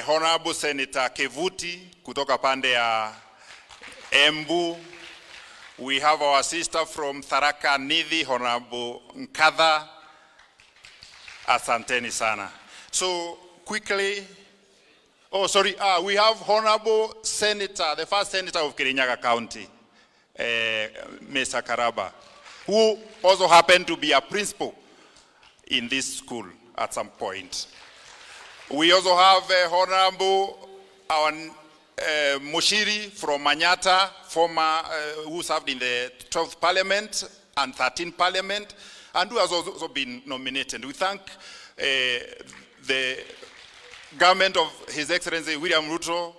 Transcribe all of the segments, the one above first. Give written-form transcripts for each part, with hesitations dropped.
Honorable Senator Kevuti kutoka pande ya Embu. We have our sister from Tharaka Nithi, Honorable Nkadha. Asanteni sana. So quickly, we have Honorable Senator, the first Senator of Kanyaga County, Mr. Karaba, who also happened to be a principal in this school at some point. We also have Honorable Mushiri from Manyata, former who served in the 12th Parliament and 13th Parliament, and who has also been nominated. We thank the government of His Excellency William Ruto,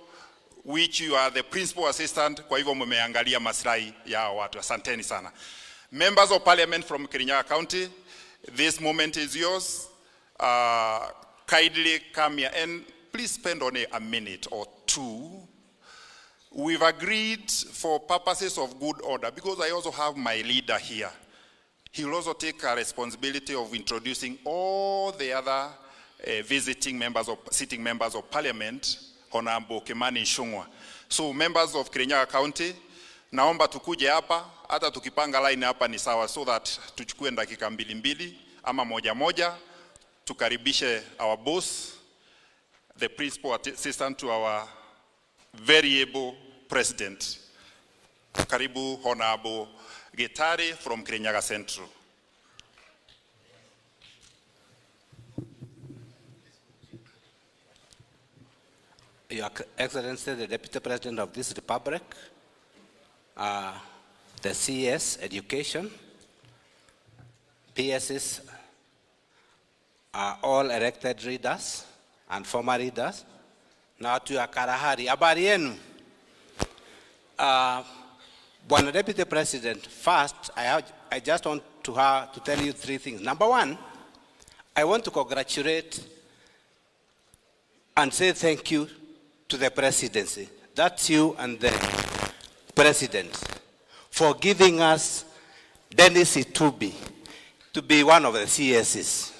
which you are the principal assistant, kwa hivyo mumeangalia maslahi ya watu. Asanteni sana. Members of Parliament from Kanyaga County, this moment is yours. Kindly come here and please spend only a minute or two. We've agreed for purposes of good order, because I also have my leader here. He will also take a responsibility of introducing all the other sitting members of Parliament, Honorable Kimani Ichung'wah. So members of Kanyaga County, naomba tukuje hapa, hata tukipanga line hapa ni sawa, so that tuchukue dakika mbili ama moja, tukaribishe our boss, the principal assistant to our very able president. Karibu Honorable Gitari from Kanyaga Central. Your Excellency, the Deputy President of this Republic, the CS Education, PSs are all elected readers and former readers. Now to your Karahari. Habari yenu. Bwana Deputy President, first, I just want to tell you three things. Number one, I want to congratulate and say thank you to the presidency. That's you and the president for giving us Dennis Itubi to be one of the CSs.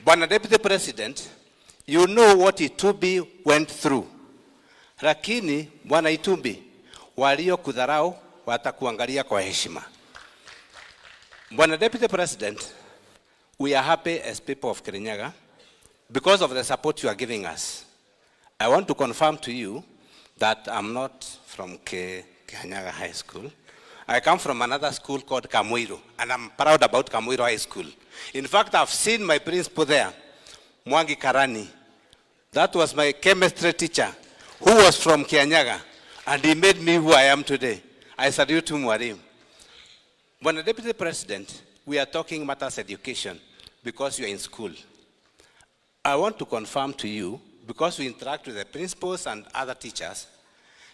Bwana Deputy President, you know what Itubi went through. Lakini Bwana Itubi, walio kudharau watakuangalia kwa heshima. Bwana Deputy President, we are happy as people of Kanyaga because of the support you are giving us. I want to confirm to you that I'm not from Kanyaga High School. I come from another school called Kamuiru, and I'm proud about Kamuiru High School. In fact, I've seen my principal there, Mwangi Karani. That was my chemistry teacher, who was from Kanyaga, and he made me who I am today. I salute him, Mwalimu. When the Deputy President, we are talking matters education because you are in school. I want to confirm to you, because we interact with the principals and other teachers,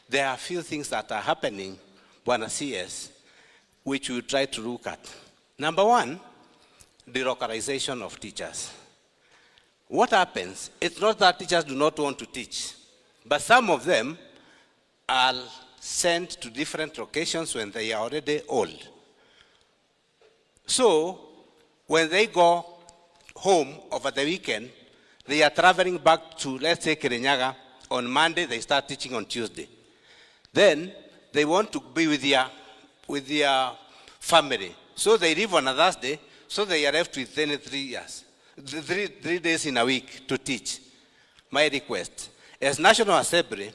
there are a few things that are happening, Bwana CS, which we try to look at. Number one, the localization of teachers. What happens? It's not that teachers do not want to teach, but some of them are sent to different locations when they are already old. So, when they go home over the weekend, they are traveling back to, let's say, Kanyaga. On Monday, they start teaching on Tuesday. Then, they want to be with their family. So they leave on a Thursday, so they are left with 3 days in a week to teach. My request, as National Assembly,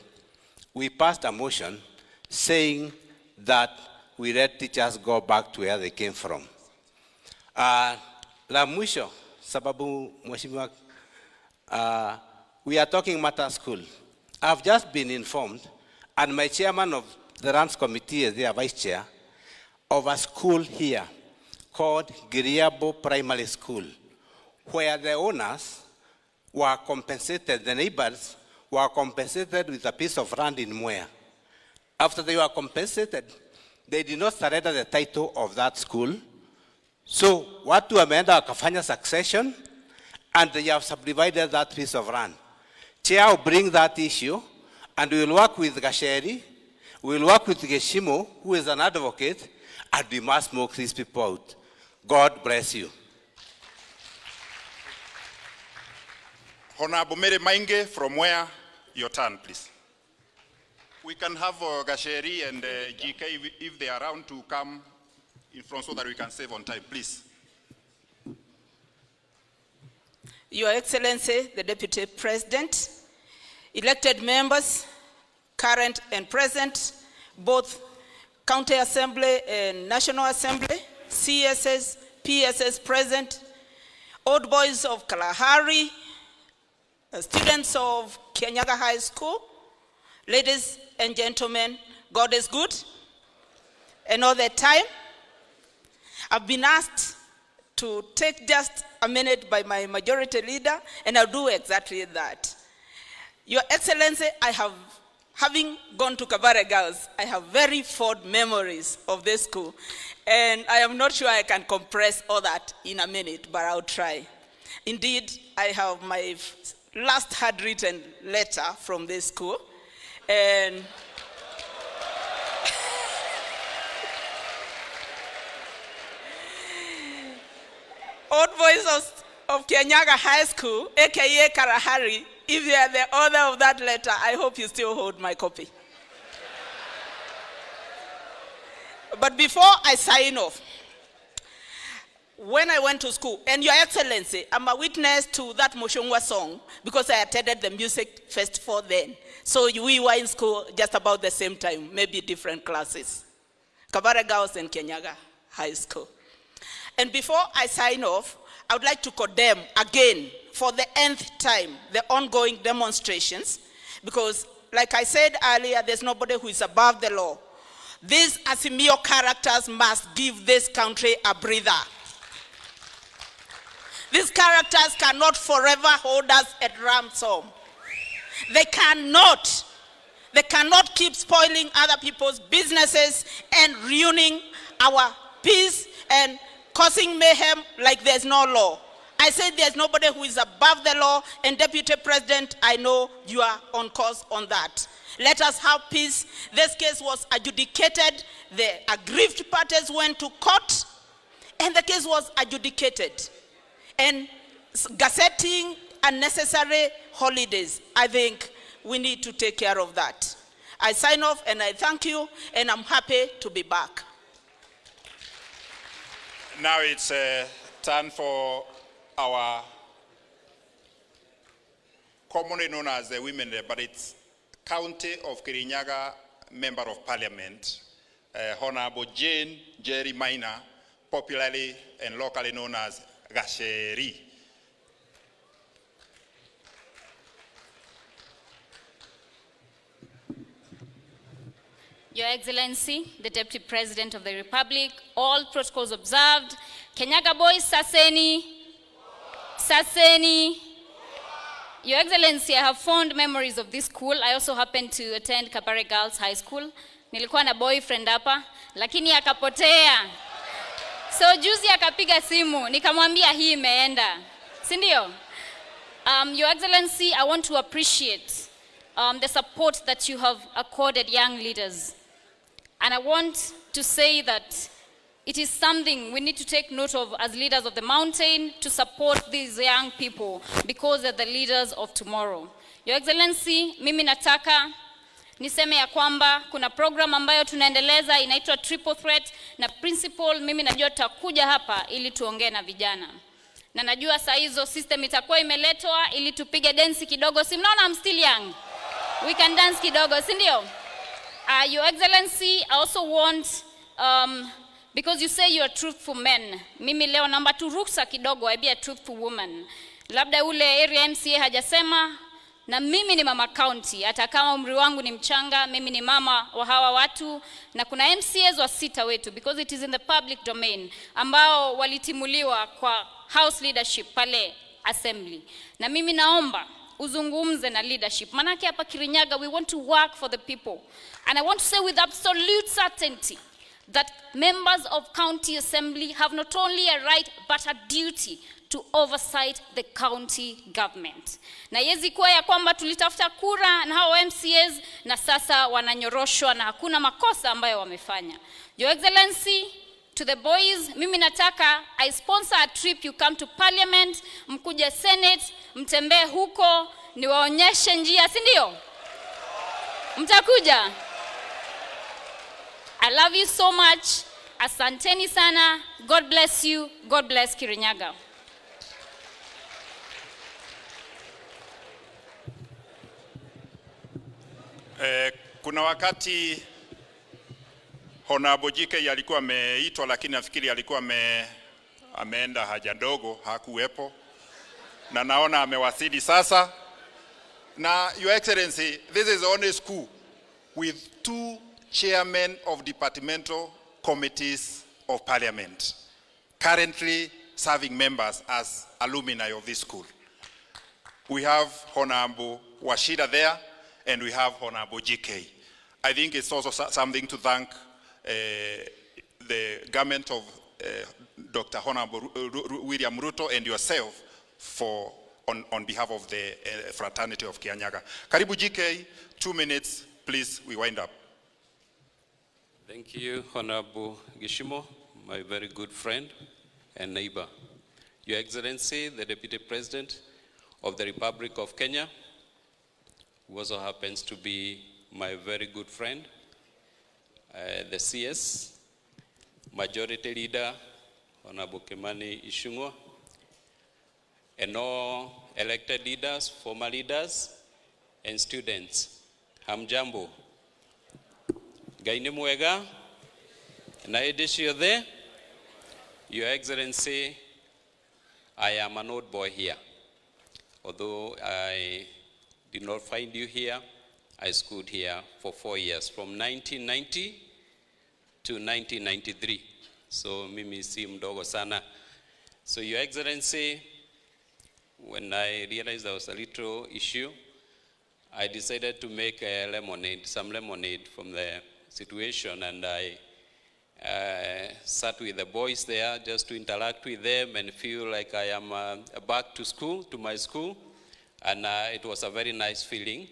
we passed a motion saying that we let teachers go back to where they came from. La mwisho, sababu mheshimiwa, we are talking matter school. I've just been informed, and my chairman of the RANS committee is their vice chair, of a school here called Giriabo Primary School, where the owners were compensated, the neighbors were compensated with a piece of land in Mwea. After they were compensated, they did not surrender the title of that school. So, watu wameenda wakafanya succession, and they have subdivided that piece of land. Chair will bring that issue, and we will work with Gasheri, we will work with Geshimo, who is an advocate, and we must smoke these people out. God bless you. Honorable Mary Mainge, from where? Your turn, please. We can have Gasheri and GK if they are around to come in front so that we can save on time, please. Your Excellency, the Deputy President, elected members, current and present, both County Assembly and National Assembly, CSS, PSS present, old boys of Kalahari, students of Kanyaga High School, ladies and gentlemen, God is good. And all the time, I've been asked to take just a minute by my majority leader, and I'll do exactly that. Your Excellency, having gone to Kabare Girls, I have very fond memories of this school. And I am not sure I can compress all that in a minute, but I'll try. Indeed, I have my last handwritten letter from this school. And old boys of Kanyaga High School, aka Kalahari, if you are the author of that letter, I hope you still hold my copy. But before I sign off, when I went to school, and Your Excellency, I'm a witness to that Moshongwa song because I attended the music festival then. So we were in school just about the same time, maybe different classes. Kabare Girls and Kanyaga High School. And before I sign off, I would like to condemn again for the nth time the ongoing demonstrations, because like I said earlier, there's nobody who is above the law. These Asimio characters must give this country a breather. These characters cannot forever hold us at ransom. They cannot keep spoiling other people's businesses and ruining our peace and causing mayhem like there's no law. I said there's nobody who is above the law, and Deputy President, I know you are on course on that. Let us have peace. This case was adjudicated. The aggrieved parties went to court, and the case was adjudicated. And gazetting unnecessary holidays, I think we need to take care of that. I sign off and I thank you, and I'm happy to be back. Now it's time for our commonly known as the Women Day, but it's County of Kirinyaga Member of Parliament, Honorable Jane Jerry Minor, popularly and locally known as Gasheri. Your Excellency, the Deputy President of the Republic, all protocols observed. Kanyaga boys, Saseni. Saseni. Your Excellency, I have fond memories of this school. I also happened to attend Kabare Girls High School. Nilikuwa na boyfriend hapa, lakini akapotea. So juzi akapiga simu, nikamwambia hii imeenda. Si ndio? Your Excellency, I want to appreciate the support that you have accorded young leaders. And I want to say that it is something we need to take note of as leaders of the mountain, to support these young people because they're the leaders of tomorrow. Your Excellency, mimi nataka niseme ya kwamba kuna program ambayo tunaendeleza inaitwa Triple Threat, na principal mimi najua tutakuja hapa ili tuongee na vijana. Na najua saa hizo system itakuwa imeletwa ili tupige dance kidogo. Si mnaona I'm still young? We can dance kidogo, si ndio? Your Excellency, I also want, because you say you're truthful men, mimi leo namba tu ruksa kidogo, I be a truthful woman. Labda ule area MCA hajasema, na mimi ni mama county, hata kama umri wangu ni mchanga, mimi ni mama wa hawa watu, na kuna MCAs wa 6 wetu, because it is in the public domain, ambao walitimuliwa kwa house leadership pale assembly. Na mimi naomba uzungumze na leadership. Manake hapa Kirinyaga, we want to work for the people. And I want to say with absolute certainty that members of county assembly have not only a right but a duty to oversight the county government. Na yezi kuwa ya kwamba tulitafuta kura na hao MCAs na sasa wananyoroshwa na hakuna makosa ambayo wamefanya. Your Excellency, to the boys, mimi nataka I sponsor a trip, you come to Parliament, mkuje Senate, mtembee huko, niwaonyeshe njia, si ndio? Mtakuja? I love you so much. Asanteni sana. God bless you. God bless Kirinyaga. Kuna wakati Honorable JK alikuwa ameitwa, lakini nafikiri alikuwa ameenda haja ndogo, hakuwepo. Na naona amewasili sasa. Na Your Excellency, this is the only school with 2 chairmen of departmental committees of Parliament, currently serving members as alumni of this school. We have Honorable Washira there, and we have Honorable JK. I think it's also something to thank the government of Dr. Honorable William Ruto and yourself for on behalf of the fraternity of Kanyaga. Karibu JK, 2 minutes, please, we wind up. Thank you, Honorable Gishimo, my very good friend and neighbor. Your Excellency, the Deputy President of the Republic of Kenya, who also happens to be my very good friend, the CS, Majority Leader, Honorable Kimani Ichung'wah, and all elected leaders, former leaders, and students. Hamjambo. Gaini Mwega, Naidishio there. Your Excellency, I am an old boy here. Although I did not find you here, I schooled here for 4 years, from 1990 to 1993. So mimi si mdogo sana. So Your Excellency, when I realized there was a little issue, I decided to make some lemonade from the situation, and I sat with the boys there just to interact with them and feel like I am back to school, to my school, and it was a very nice feeling,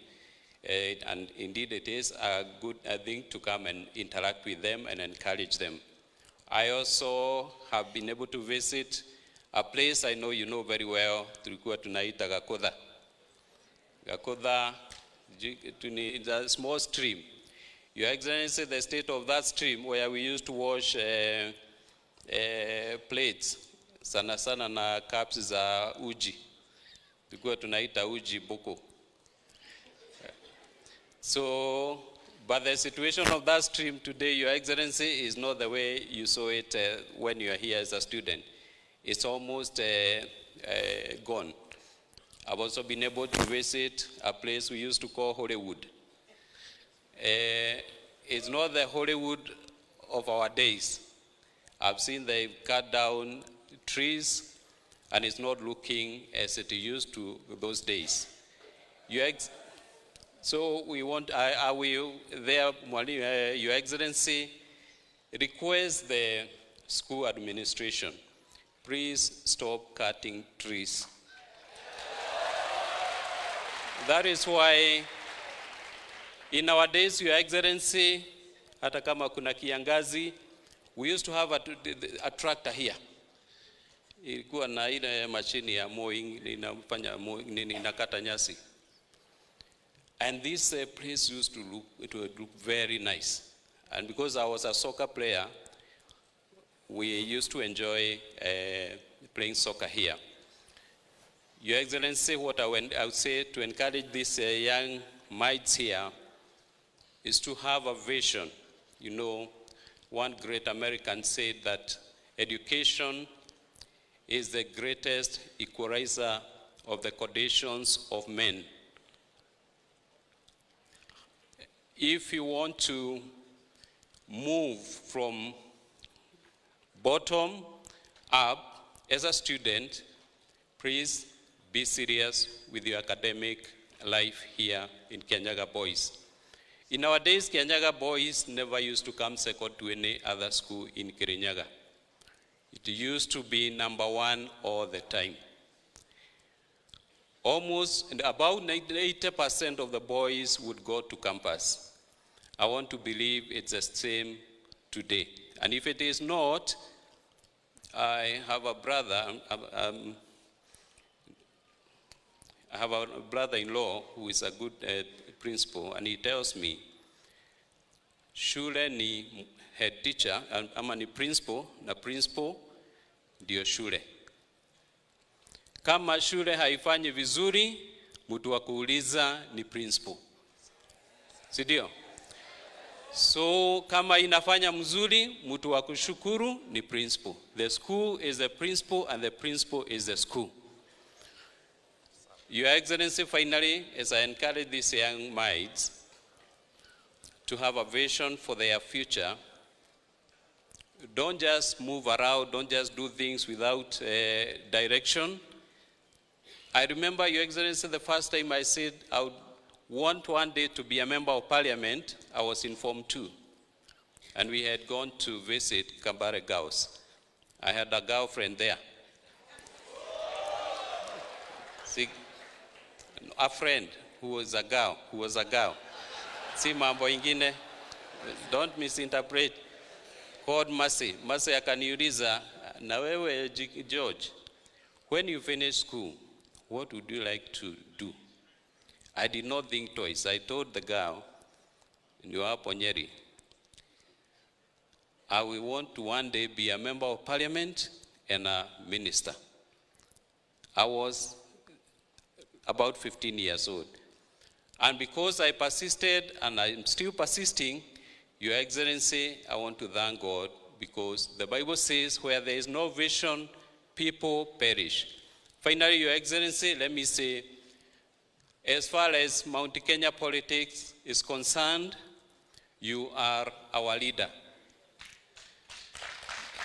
and indeed it is a good thing to come and interact with them and encourage them. I also have been able to visit a place I know you know very well, tulikuwa tunaita Gakodha. Gakodha is a small stream. Your Excellency, the state of that stream where we used to wash plates, sana sana na cups za uji. Tulikuwa tunaita uji boko. So, but the situation of that stream today, Your Excellency, is not the way you saw it when you are here as a student. It's almost gone. I've also been able to visit a place we used to call Hollywood. It's not the Hollywood of our days. I've seen they've cut down trees, and it's not looking as it used to those days. So we want, I will there, Your Excellency, request the school administration, please stop cutting trees. That is why in our days, Your Excellency, hata kama kuna kiangazi, we used to have a tractor here. Ilikuwa na ile machine ya mowing, inakata nyasi. And this place used to look very nice. And because I was a soccer player, we used to enjoy playing soccer here. Your Excellency, what I would say to encourage these young minds here is to have a vision. You know, one great American said that education is the greatest equalizer of the conditions of men. If you want to move from bottom up as a student, please be serious with your academic life here in Kanyaga Boys. In our days, Kanyaga Boys never used to come second to any other school in Kirinyaga. It used to be number 1 all the time. Almost about 80% of the boys would go to campus. I want to believe it's the same today. And if it is not, I have a brother, I have a brother-in-law who is a good principal, and he tells me, shule ni head teacher, ama ni principal, na principal ndio shule. Kama shule haifanyi vizuri, mtu wa kuuliza ni principal. Si ndio? So kama inafanya mzuri, mtu wa kushukuru ni principal. The school is the principal and the principal is the school. Your Excellency, finally, as I encourage these young minds to have a vision for their future, don't just move around, don't just do things without direction. I remember, Your Excellency, the first time I said I would want one day to be a member of Parliament, I was in Form 2. And we had gone to visit Kambare Girls. I had a girlfriend there. See, a friend who was a girl. See mambo ingine, don't misinterpret. Called Mercy. Mercy akaniuliza, na wewe George, when you finish school, what would you like to do? I did not think twice. I told the girl, you are Ponyeri, I will want to one day be a member of Parliament and a minister. I was about 15 years old. And because I persisted, and I'm still persisting, Your Excellency, I want to thank God, because the Bible says where there is no vision, people perish. Finally, Your Excellency, let me say, as far as Mount Kenya politics is concerned, you are our leader.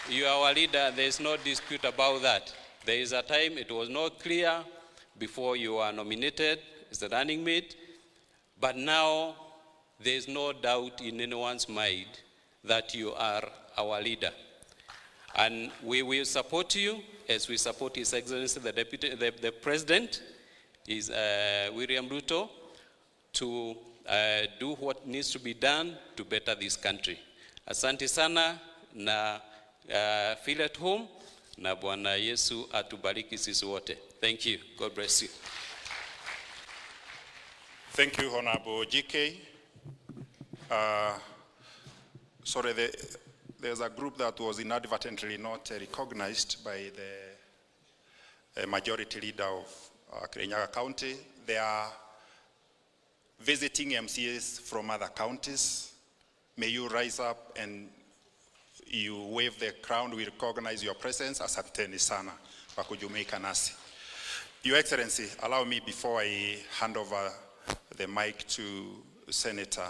You are our leader, there is no dispute about that. There is a time it was not clear before you were nominated as the running mate, but now there is no doubt in anyone's mind that you are our leader. And we will support you as we support His Excellency, the President, is William Ruto, to do what needs to be done to better this country. Asante sana, na feel at home, na Bwana Yesu atubariki sisi wote. Thank you. God bless you. Thank you, Honorable GK. Sorry, there's a group that was inadvertently not recognized by the majority leader of Kanyaga County. They are visiting MCAs from other counties. May you rise up and you wave the crown. We recognize your presence. Asanteni sana kwa kujumuika nasi. Your Excellency, allow me, before I hand over the mic to Senator,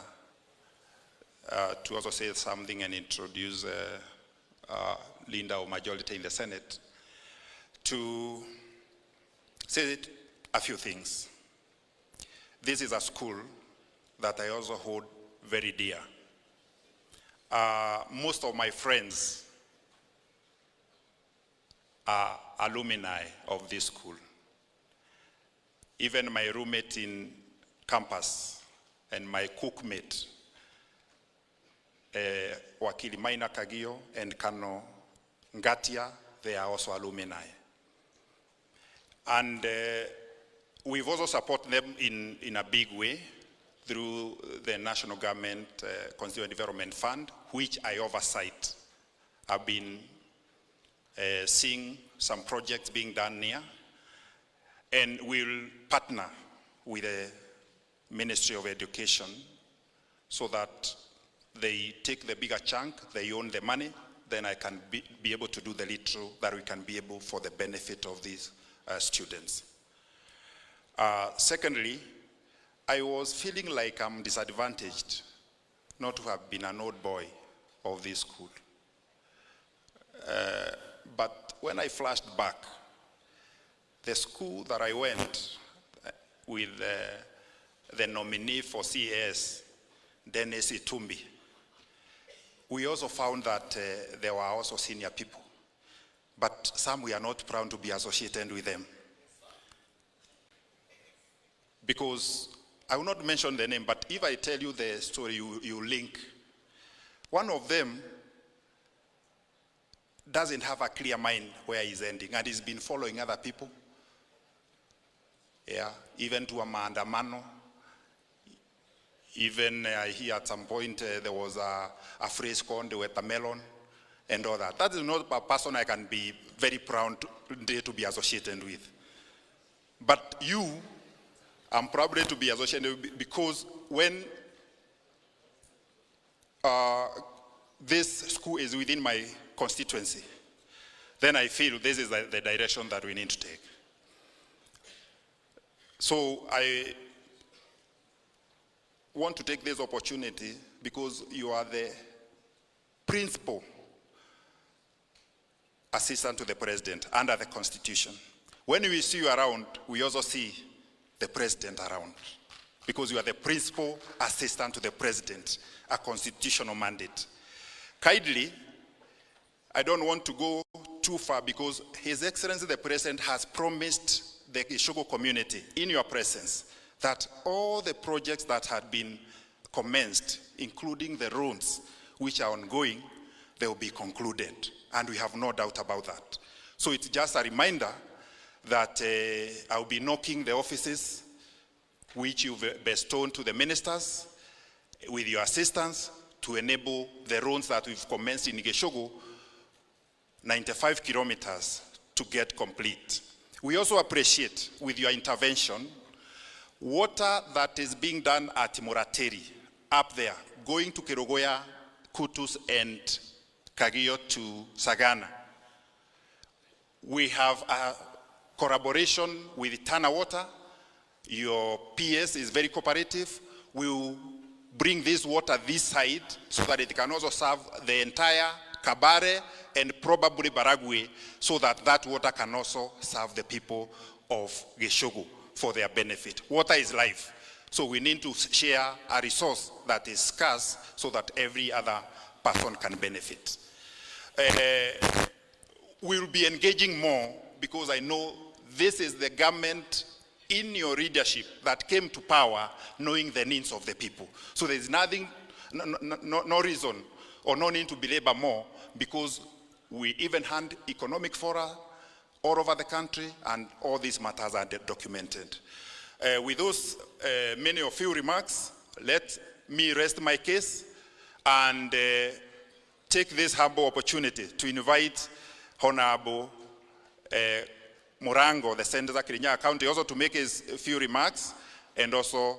to also say something and introduce Linda or majority in the Senate, to say a few things. This is a school that I also hold very dear. Most of my friends are alumni of this school. Even my roommate in campus and my cookmate, Wakili Maina Kagio and Kano Ngatia, they are also alumni. And we've also supported them in a big way through the National Government Constituent Development Fund, which I oversight. I've been seeing some projects being done near, and we'll partner with the Ministry of Education so that they take the bigger chunk, they own the money, then I can be able to do the little that we can be able for the benefit of these students. Secondly, I was feeling like I'm disadvantaged not to have been an old boy of this school. But when I flashed back, the school that I went with the nominee for CAS, Dennis Itumbi, we also found that there were also senior people, but some we are not proud to be associated with them. Because I will not mention the name, but if I tell you the story, you link. One of them doesn't have a clear mind where he's ending, and he's been following other people. Yeah, even to a Maandamano. Even here at some point there was a phrase called the watermelon and all that. That is not a person I can be very proud to be associated with. But you, I'm proud to be associated with, because when this school is within my constituency, then I feel this is the direction that we need to take. So I want to take this opportunity because you are the principal assistant to the president under the Constitution. When we see you around, we also see the president around, because you are the principal assistant to the president, a constitutional mandate. Kindly, I don't want to go too far, because His Excellency the President has promised the Ishogo community in your presence that all the projects that had been commenced, including the roads which are ongoing, they will be concluded. And we have no doubt about that. So it's just a reminder that I'll be knocking the offices which you've bestowed to the ministers with your assistance to enable the roads that we've commenced in Geshogo, 95 kilometers, to get complete. We also appreciate, with your intervention, water that is being done at Morateri, up there, going to Kerogoya, Kutus, and Kagio to Sagana. We have a collaboration with Tana Water. Your PS is very cooperative. We will bring this water this side so that it can also serve the entire Kabare and probably Baragwe, so that that water can also serve the people of Geshogo for their benefit. Water is life. So we need to share a resource that is scarce so that every other person can benefit. We'll be engaging more, because I know this is the government in your leadership that came to power knowing the needs of the people. So there's nothing, no reason or no need to belabor more, because we even hand economic fora all over the country, and all these matters are documented. With those many of you remarks, let me rest my case and take this humble opportunity to invite Honorable Morango, the Senator of Kanyaga County, also to make his few remarks, and also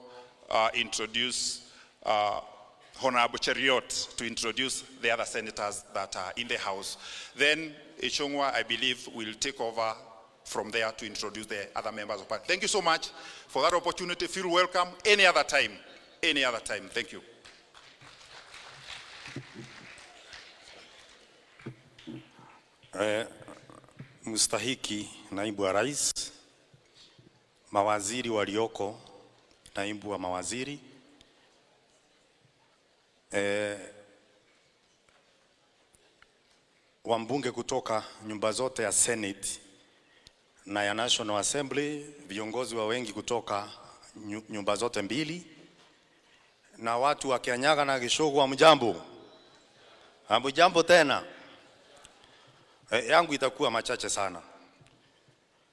introduce Honorable Cheriot to introduce the other senators that are in the House. Then Ishongwa, I believe, will take over from there to introduce the other members of Parliament. Thank you so much for that opportunity. Feel welcome any other time. Any other time. Thank you. Mustahiki naibu wa rais, mawaziri walioko, naibu wa mawaziri, wambunge kutoka nyumba zote ya Senate na ya National Assembly, viongozi wa wengi kutoka nyumba zote mbili, na watu wa Kanyaga na Geshogo, hamjambo. Hamjambo tena. Yangu itakuwa machache sana.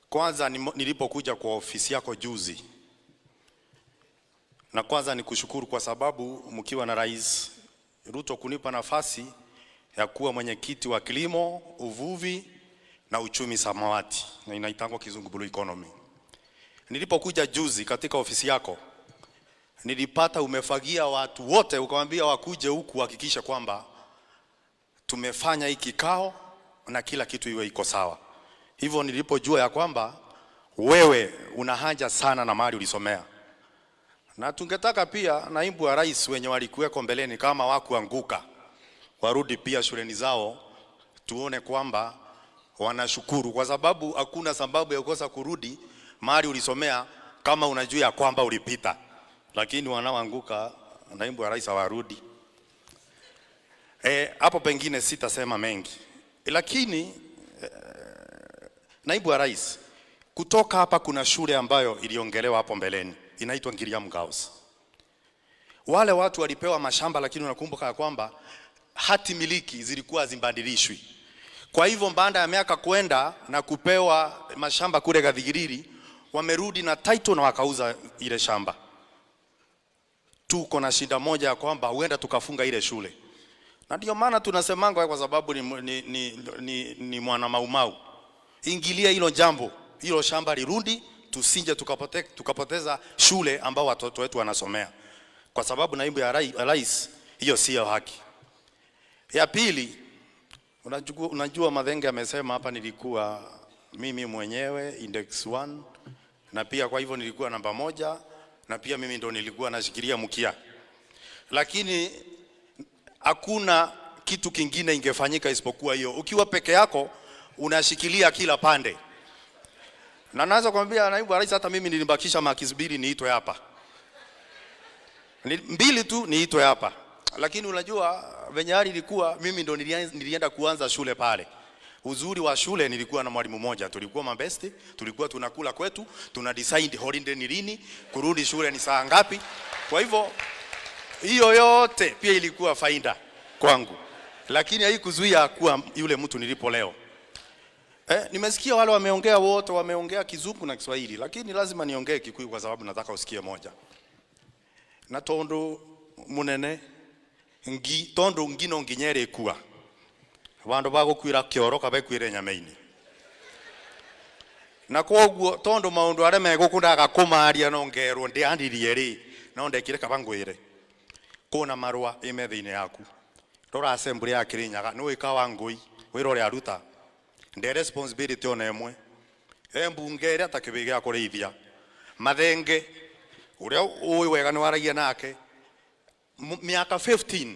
Kwanza nilipokuja kwa ofisi yako juzi, na kwanza nikushukuru kwa sababu mkiwa na Rais Ruto kunipa nafasi ya kuwa mwenyekiti wa kilimo, uvuvi na uchumi samawati, na inaitangwa kizungu blue economy. Nilipokuja juzi katika ofisi yako, nilipata umefagia watu wote, ukamwambia wakuje huku hakikisha kwamba tumefanya hiki kikao na kila kitu iwe iko sawa. Hivyo nilipojua ya kwamba wewe una haja sana na mali ulisomea. Na tungetaka pia naibu wa rais wenye walikuweko mbeleni kama wakuanguka warudi pia shuleni zao, tuone kwamba wanashukuru, kwa sababu hakuna sababu ya kukosa kurudi mali ulisomea kama unajua ya kwamba ulipita. Lakini wanaoanguka naibu wa rais hawarudi. Hapo pengine sitasema mengi. Lakini naibu wa rais, kutoka hapa kuna shule ambayo iliongelewa hapo mbeleni, inaitwa Ngiriam Girls. Wale watu walipewa mashamba, lakini unakumbuka kwamba hati miliki zilikuwa zimbadilishwi. Kwa hivyo baada ya miaka kwenda na kupewa mashamba kule Gathigiriri, wamerudi na title na wakauza ile shamba. Tuko na shida moja ya kwamba huenda tukafunga ile shule. Na ndio maana tunasemanga kwa sababu ni mwana Maumau. Ingilia hilo jambo, hilo shamba lirudi, tusinje tukapoteza shule ambao watoto wetu wanasomea. Kwa sababu naibu ya rais, hiyo sio haki. Ya pili, unajua Mathenge amesema hapa nilikuwa mimi mwenyewe index 1 na pia kwa hivyo nilikuwa namba 1 na pia mimi ndo nilikuwa nashikilia mkia. Lakini hakuna kitu kingine ingefanyika isipokuwa hiyo. Ukiwa peke yako unashikilia kila pande. Na naweza kumwambia naibu rais hata mimi nilibakisha makisbiri niitwe hapa. 2 tu niitwe hapa. Lakini unajua venye hali ilikuwa mimi ndo nilienda kuanza shule pale. Uzuri wa shule nilikuwa na mwalimu mmoja, tulikuwa mabesti, tulikuwa tunakula kwetu, tuna decide holiday ni lini, kurudi shule ni saa ngapi. Kwa hivyo hiyo yote pia ilikuwa faida kwangu. Lakini haikuzuia kuwa yule mtu nilipo leo. Nimesikia wale wameongea wote, wameongea Kizungu na Kiswahili, lakini lazima niongee Kikuyu kwa sababu nataka usikie moja. Na tondo munene tondo ngino nginyere kuwa bandu bagukwira kioro kabekwire nyamaini na koguo tondo maundu are megukundaga kumaria no ngerwo ndiandirie ri no ndekire kabangwire kuna marwa imethiine yaku rora assembly ya Kirinyaga no ikawa ngui wirore aruta nde responsibility ona emwe mbunge ria takibiga kurithia Mathenge uria uwi wega ni waragia nake miaka 15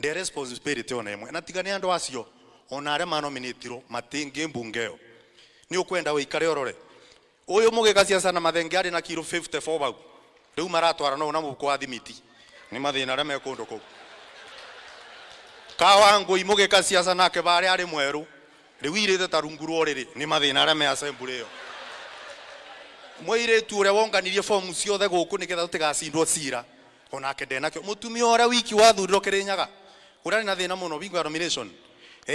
the responsibility ona emwe na tigane andu acio ona are manominatiro matingi mbungeo ni ukwenda wikare orore uyu mugigacia sana Mathenge ari na kilo 54 bau riu maratwara no na mukwa thimiti ni mathina ara mekundu ku kawangu imugigacia sana ke bari ari mweru riu irite tarunguru oriri ni mathina ara me assembly yo mwire tu ure wonganirie form ciothe guku ni getha tutigacindwo cira ona kende nakyo mutumia ora wiki wathuriro Kirinyaga urari na thina muno bingo nomination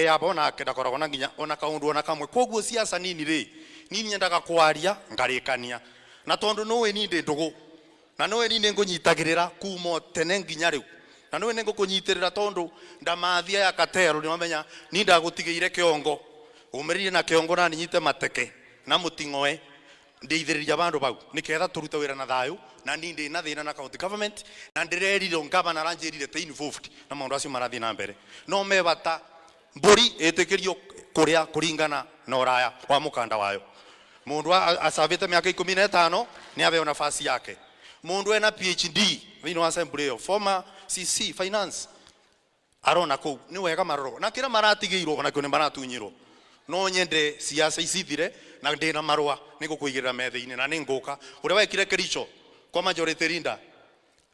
abona akenda koragwo na nginya ona kaundu ona kamwe koguo siasa nini ri nini nyendaga kwaria ngarikania na tondu nowe ni ndugu na nowe ni ngunyitagirira kumo tene nginya riu na nowe ni ngukunyitirira tondu ndamathia ya katero ni wamenya ni ndagutigire kiongo umirire na kiongo na ninyite mateke na mutingoe ndeithiriria bandu bau niketha turute wira na thayu na ndi na thina na county government na ndirerire ngavana ranjirire te involved na maundu acio marathi na mbere no mebata mburi itikirio kuria kuringana na uraya wa mukanda wayo mundu asavite miaka 15 ni aveo nafasi yake mundu ena PhD thini wa assembly yo former CC finance arona ku ni wega maroro na kira maratigirwo na kune maratunyirwo no nyende siasa isithire na ndina marwa nigukuigirira methe-ini na ninguka uria wekire Kericho kwa majority leader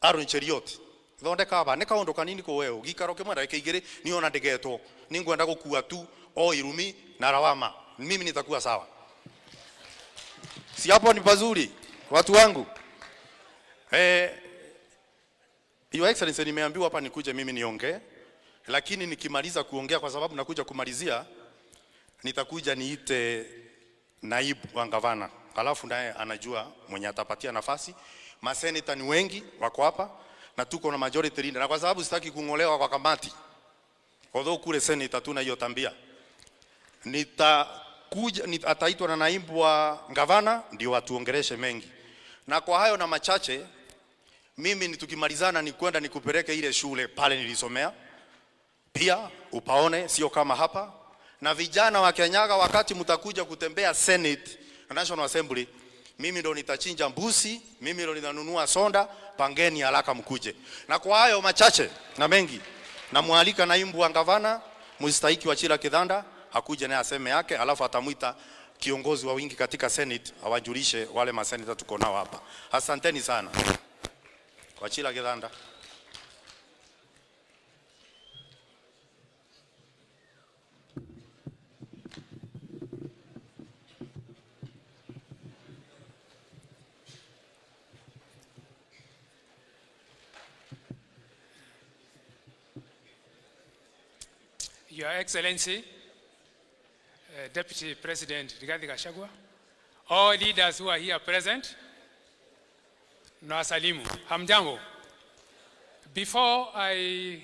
Aaron Cheriot thondeka aba ne kaundu kanini ko wewe gikaro kimwe ndake igiri ni ona ndigetwo ningwenda gukua tu o Irumi na Rawama mimi nitakuwa sawa si hapo ni pazuri watu wangu Your Excellency nimeambiwa hapa nikuje mimi niongee lakini nikimaliza kuongea kwa sababu nakuja kumalizia nitakuja niite naibu wa gavana alafu naye anajua mwenye atapatia nafasi maseneta ni wengi wako hapa na tuko na majority leader na kwa sababu sitaki kungolewa kwa kamati although kule seneta tuna hiyo tambia nitakuja ataitwa na naibu wa gavana ndio watuongeleshe mengi na kwa hayo na machache mimi nitukimalizana ni kwenda nikupeleke ile shule pale nilisomea pia upaone sio kama hapa na vijana wa Kanyaga wakati mtakuja kutembea Senate National Assembly mimi ndo nitachinja mbusi mimi ndo nitanunua sonda pangeni haraka mkuje na kwa hayo machache na mengi na mualika naibu wa gavana mstahiki wa Chila Kidhanda hakuje naye aseme yake alafu atamuita kiongozi wa wingi katika Senate awajulishe wale maseneta tuko nao hapa asanteni sana kwa Chila Kidhanda. Your Excellency, Deputy President Rigathi Gachagua, all leaders who are here present, na salimu. Hamjambo. Before I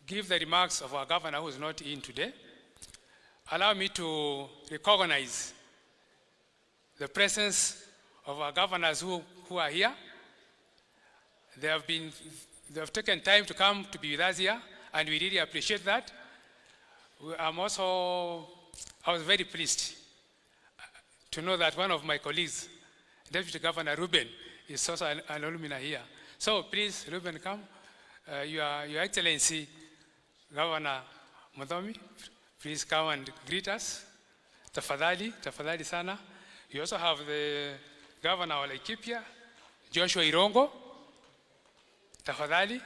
give the remarks of our governor who is not in today, allow me to recognize the presence of our governors who are here. They have taken time to come to be with us here, and we really appreciate that. I was very pleased to know that one of my colleagues, Deputy Governor Ruben, is also an alumni here. So please, Ruben, come. Your Excellency, Governor Muthomi, please come and greet us. Tafadhali, tafadhali sana. You also have the Governor of Laikipia, Joshua Irongo. Tafadhali,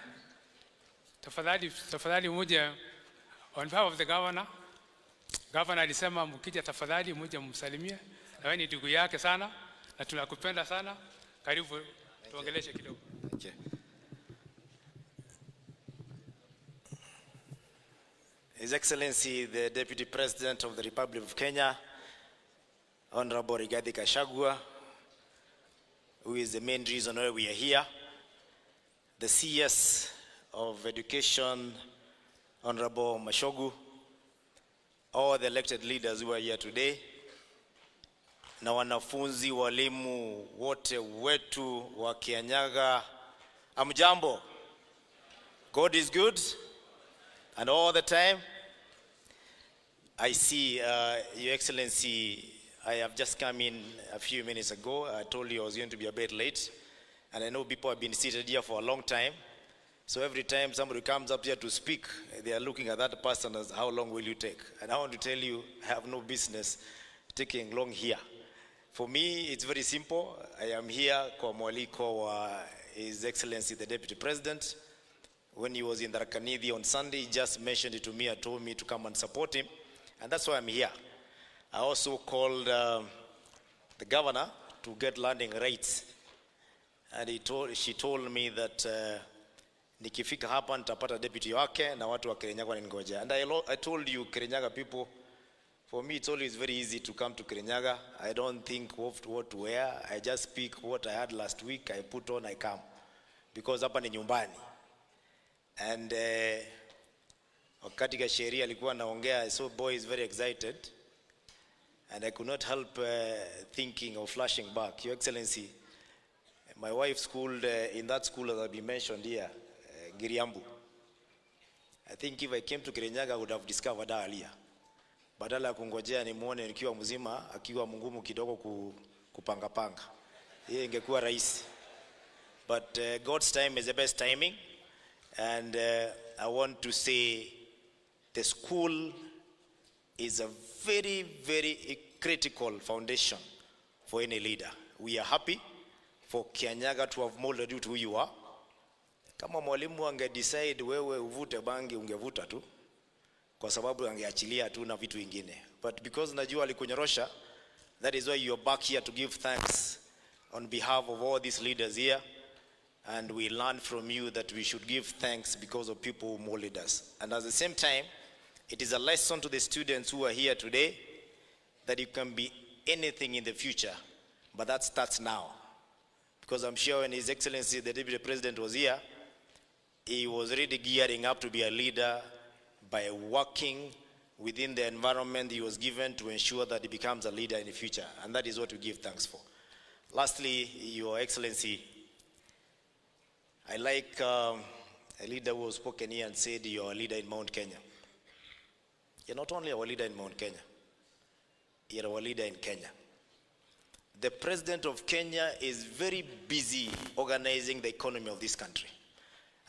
tafadhali, tafadhali muje. On behalf of the governor alisema mkija tafadhali muje msalimie. Na wewe ni ndugu yake sana na tunakupenda sana. Karibu tuongeleshe kidogo. Thank you. His Excellency the Deputy President of the Republic of Kenya, Honorable Rigathi Gachagua, who is the main reason why we are here, the CS of Education, Honorable Mashogu, all the elected leaders who are here today, na wanafunzi walimu wote wetu wa Kanyaga, amjambo. God is good, and all the time. I see, Your Excellency, I have just come in a few minutes ago. I told you I was going to be a bit late, and I know people have been seated here for a long time. So every time somebody comes up here to speak, they are looking at that person as, how long will you take? And I want to tell you, I have no business taking long here. For me, it's very simple. I am here kwa mwaliko wa His Excellency the Deputy President. When he was in Tharaka-Nithi on Sunday, he just mentioned it to me and told me to come and support him. And that's why I'm here. I also called the governor to get landing rights. And she told me that nikifika hapa nitapata deputy wake na watu wa Kanyaga wanangoja. And I told you, Kanyaga people, for me it's always very easy to come to Kanyaga. I don't think what to wear. I just speak what I had last week. I put on, I come. Because hapa ni nyumbani. And wakati ka sheria alikuwa naongea, so boy is very excited. And I could not help thinking of flashing back. Your Excellency, my wife schooled in that school that I've been mentioned here, Giriambu. I think if I came to Kanyaga, I would have discovered her earlier. Badala ya kungojea nimuone nikiwa mzima, akiwa mungumu kidogo kupanga. Yeye ingekuwa rahisi. But God's time is the best timing. And I want to say the school is a very, very critical foundation for any leader. We are happy for Kanyaga to have molded you to who you are. Kama mwalimu ange decide wewe uvute bangi ungevuta tu, kwa sababu angeachilia tu na vitu vingine. But because najua alikunyorosha, that is why you are back here to give thanks on behalf of all these leaders here. And we learn from you that we should give thanks because of people who molded us. And at the same time, it is a lesson to the students who are here today that you can be anything in the future, but that starts now. Because I'm sure when His Excellency the Deputy President was here, he was already gearing up to be a leader by working within the environment he was given to ensure that he becomes a leader in the future. And that is what we give thanks for. Lastly, Your Excellency, I like a leader who was spoken here and said you're a leader in Mount Kenya. You're not only our leader in Mount Kenya, you're our leader in Kenya. The President of Kenya is very busy organizing the economy of this country.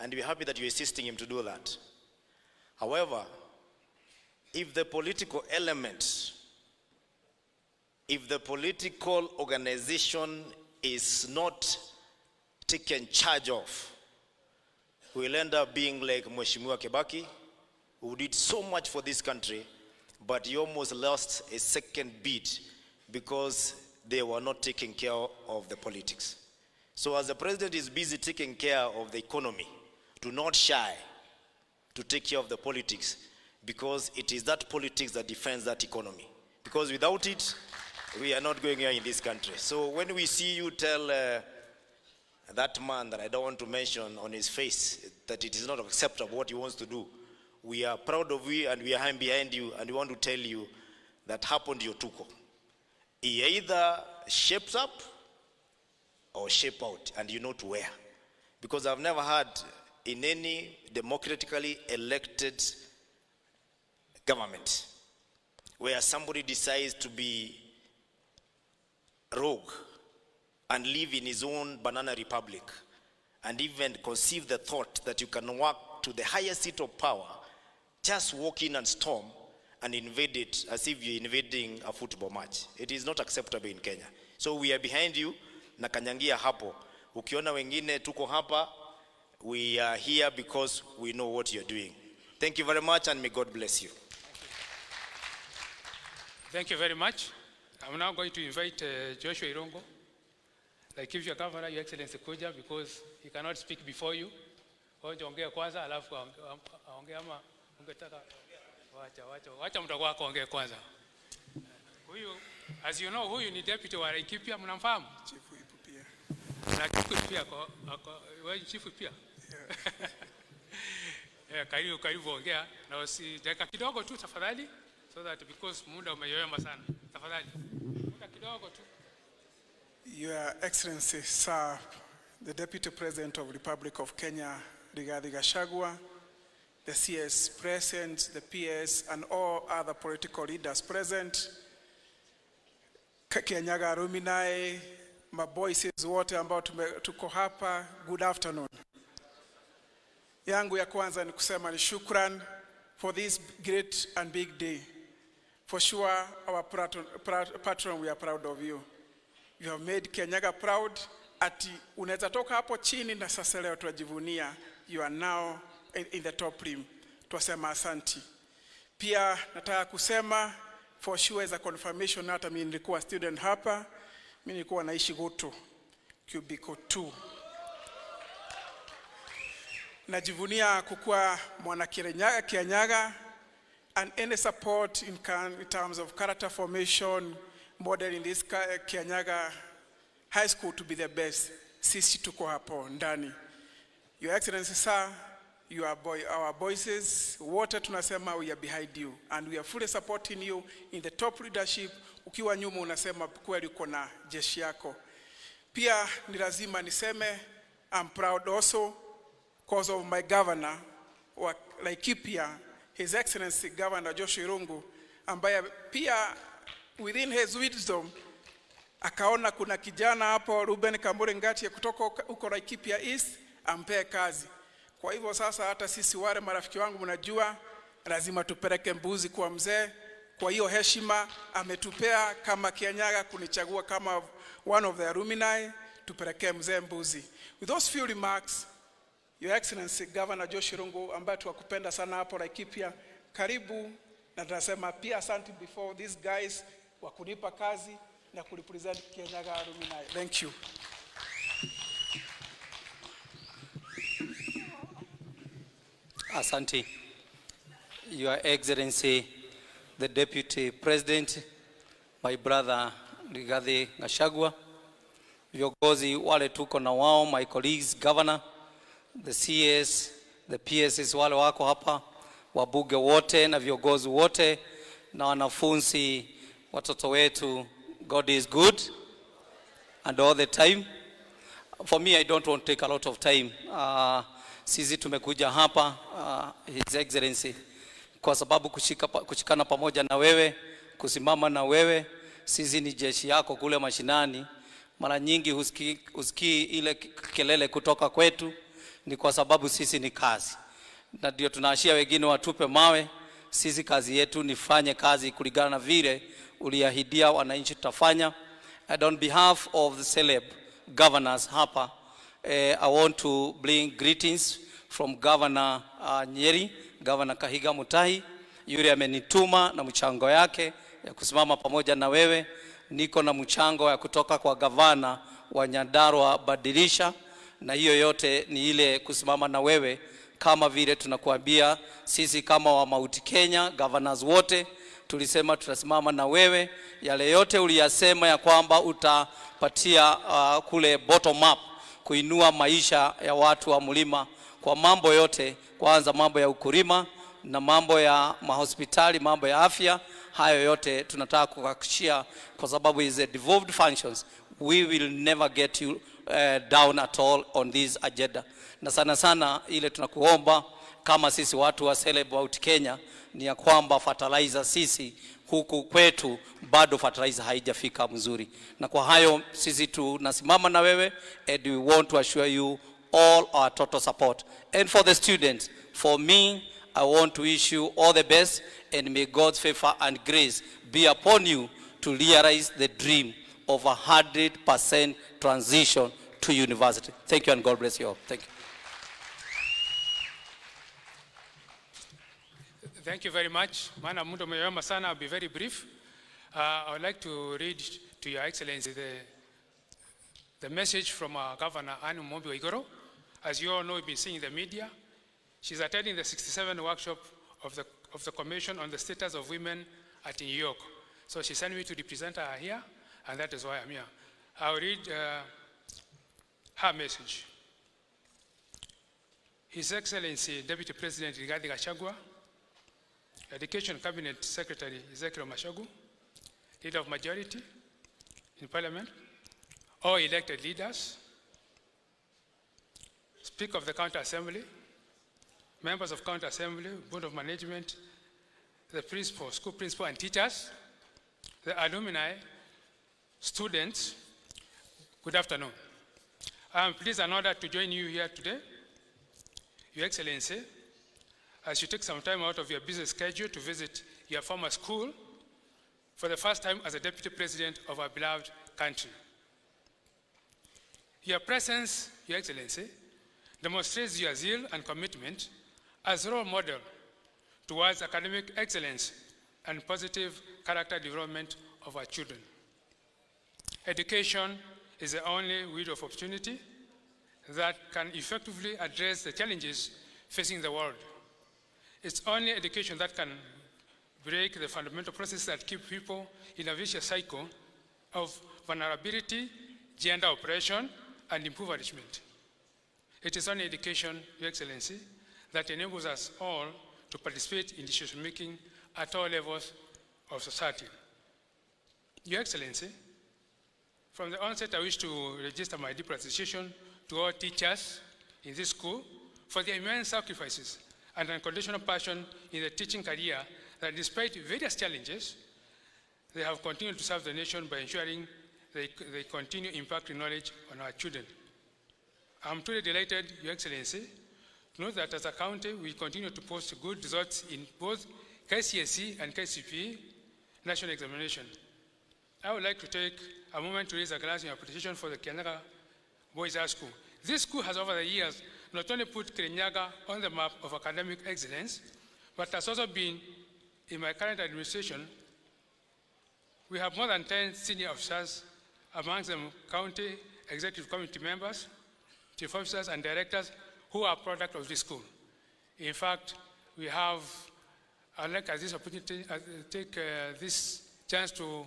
And we're happy that you're assisting him to do that. However, if the political element, if the political organization is not taken charge of, we'll end up being like Mheshimiwa Kibaki, who did so much for this country, but he almost lost a second beat because they were not taking care of the politics. So as the president is busy taking care of the economy, do not shy to take care of the politics, because it is that politics that defends that economy. Because without it, we are not going here in this country. So when we see you tell that man that I don't want to mention on his face that it is not acceptable what he wants to do, we are proud of you and we are behind you, and we want to tell you that happened to your tuko. He either shapes up or shape out, and you know to where. Because I've never had in any democratically elected government where somebody decides to be rogue and live in his own banana republic and even conceive the thought that you can walk to the highest seat of power, just walk in and storm and invade it as if you're invading a football match. It is not acceptable in Kenya. So we are behind you, na kanyangia hapo. Ukiona wengine tuko hapa, we are here because we know what you're doing. Thank you very much, and may God bless you. Thank you very much. I'm now going to invite Joshua Irongo. Laikipia Governor, Your Excellency Kuja, because he cannot speak before you. Ongea kwanza, alafu ongea ama ungetaka wacha mtakuwa ongea kwanza. Huyu, as you know, huyu ni deputy wa Laikipia, mnamfahamu? Chief Pia. Na Chief Pia wewe Chief Pia. Karibu ongea na dakika kidogo tu tafadhali, so that because muda umeyoyoma sana. Tafadhali. Muda kidogo tu. Your Excellency, Sir, the Deputy President of the Republic of Kenya, Rigathi Gachagua, the CS present, the PS, and all other political leaders present, Kanyaga, Alumni, maboys wote ambao tuko hapa, good afternoon. Yangu ya kwanza ni kusema ni shukran for this great and big day. For sure, our patron, we are proud of you. You have made Kanyaga proud. Ati unaweza toka hapo chini na sasa leo tunajivunia. You are now in the top rim. Twasema asanti. Pia nataka kusema for sure as a confirmation, hata mimi nilikuwa student hapa. Mimi nilikuwa naishi Goto, Cubicle 2. Najivunia kukua mwana Kanyaga, and any support in terms of character formation, modeling this Kanyaga High School to be the best. Sisi tuko hapo ndani. Your Excellency, sir, you are our voices. Wote tunasema we are behind you, and we are fully supporting you in the top leadership. Ukiwa nyuma unasema kweli uko na jeshi yako. Pia ni lazima niseme I'm proud also because of my governor wa Laikipia, His Excellency Governor Joshua Irongo, ambaye pia within his wisdom akaona kuna kijana hapo Ruben Kambure Ngati kutoka uko Laikipia East, ampe kazi. Kwa hivyo sasa hata sisi wale marafiki wangu mnajua lazima tupeleke mbuzi kwa mzee. Kwa hiyo heshima ametupea kama Kanyaga kunichagua kama one of the alumni, tupeleke mzee mbuzi. With those few remarks, Your Excellency Governor Joshua Irongo, ambaye tuwakupenda sana hapo Laikipia, karibu, na tunasema pia asante before these guys wa kunipa kazi na kurepresent Kanyaga alumni. Thank you. Asante. Your Excellency, the Deputy President, my brother Rigathi Gachagua, viongozi wale tuko na wao, my colleagues, Governor, the CS, the PSs wale wako hapa, wabunge wote na viongozi wote na wanafunzi, watoto wetu. God is good and all the time. For me, I don't want to take a lot of time. Sisi tumekuja hapa, His Excellency, kwa sababu kushikana pamoja na wewe, kusimama na wewe. Sisi ni jeshi yako kule mashinani. Mara nyingi husikii ile kelele kutoka kwetu, ni kwa sababu sisi ni kazi. Na ndio tunaashia wengine watupe mawe. Sisi kazi yetu ni fanye kazi kulingana na vile uliahidia wananchi tutafanya. And on behalf of the celeb governors hapa, I want to bring greetings from Governor Nyeri, Governor Kahiga Mutahi. Yule amenituma na mchango yake ya kusimama pamoja na wewe. Niko na mchango ya kutoka kwa Gavana wa Nyandarua Badilisha, na hiyo yote ni ile kusimama na wewe kama vile tunakuambia sisi kama wa Mount Kenya, governors wote, tulisema tutasimama na wewe. Yale yote uliyasema ya kwamba utapatia kule bottom up, kuinua maisha ya watu wa mlima kwa mambo yote, kwanza mambo ya ukulima na mambo ya mahospitali, mambo ya afya, hayo yote tunataka kuhakikishia, kwa sababu is a devolved functions. We will never get you down at all on this agenda. Na sana sana ile tunakuomba kama sisi watu wa Celeb Mount Kenya ni ya kwamba fertilizer sisi huku kwetu bado fertilizer haijafika mzuri, na kwa hayo sisi tunasimama na wewe, and we want to assure you all our total support. And for the students, for me, I want to wish you all the best, and may God's favor and grace be upon you to realize the dream of 100% transition to university. Thank you, and God bless you all. Thank you. Thank you very much. Mana muda umeyoma sana. I'll be very brief. I would like to read to Your Excellency the message from our Governor, Anu Mombi Waigoro. As you all know, we've been seeing in the media. She's attending the 67th workshop of the Commission on the Status of Women at New York. So she sent me to represent her here, and that is why I'm here. I'll read her message. His Excellency Deputy President Rigathi Gachagua, Education Cabinet Secretary Ezekiel Mashogu, Leader of Majority in Parliament, all elected leaders, Speaker of the County Assembly, members of County Assembly, Board of Management, the principal, school principal and teachers, the alumni, students, good afternoon. I am pleased and honored to join you here today, Your Excellency, as you take some time out of your busy schedule to visit your former school for the first time as a Deputy President of our beloved country. Your presence, Your Excellency, demonstrates your zeal and commitment as a role model towards academic excellence and positive character development of our children. Education is the only window of opportunity that can effectively address the challenges facing the world. It's only education that can break the fundamental processes that keep people in a vicious cycle of vulnerability, gender oppression, and impoverishment. It is only education, Your Excellency, that enables us all to participate in decision-making at all levels of society. Your Excellency, from the onset, I wish to register my deep appreciation to all teachers in this school for their immense sacrifices and unconditional passion in the teaching career that, despite various challenges, they have continued to serve the nation by ensuring they continue impacting knowledge on our children. I'm truly delighted, Your Excellency, to know that as a county, we continue to post good results in both KCSE and KCPE national examination. I would like to take a moment to raise a glass in appreciation for the Kanyaga Boys High School. This school has, over the years, not only put Kanyaga on the map of academic excellence, but has also been, in my current administration, we have more than 10 senior officers, amongst them county executive committee members, chief officers and directors who are product of this school. In fact, we have, I'd like at this opportunity, take this chance to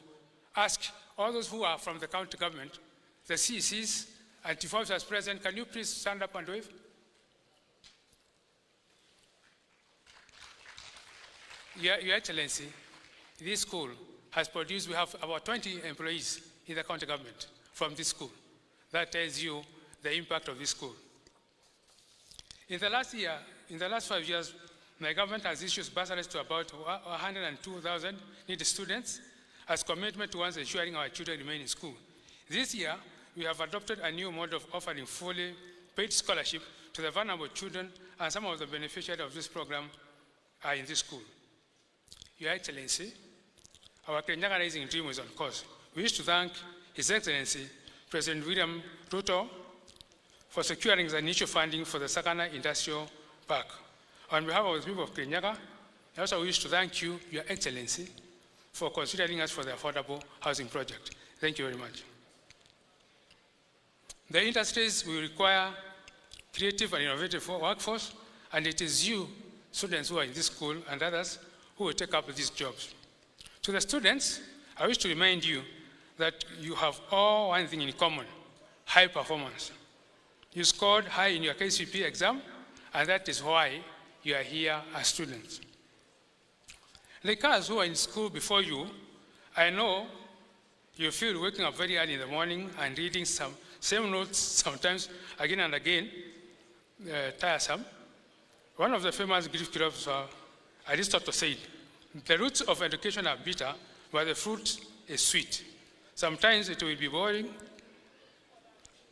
ask all those who are from the county government, the CECs and chief officers present, can you please stand up and wave? Your Excellency, this school has produced, we have about 20 employees in the county government from this school. That tells you the impact of this school. In the last 5 years, my government has issued bursaries to about 102,000 needy students as commitment towards ensuring our children remain in school. This year, we have adopted a new model of offering fully paid scholarship to the vulnerable children, and some of the beneficiaries of this program are in this school. Your Excellency, our Kanyaga Rising Dream is on course. We wish to thank His Excellency, President William Ruto, for securing the initial funding for the Sakana Industrial Park. On behalf of the people of Kanyaga, I also wish to thank you, Your Excellency, for considering us for the affordable housing project. Thank you very much. The industries will require creative and innovative workforce, And it is you, students who are in this school and others, who will take up these jobs. To the students, I wish to remind you that you have all one thing in common: high performance. You scored high in your KCP exam, and that is why you are here as students. Like us who are in school before you, I know you feel waking up very early in the morning and reading some same notes sometimes again and again, tiresome. One of the famous Greek philosophers, Aristotle, said, "The roots of education are bitter, but the fruit is sweet." Sometimes it will be boring,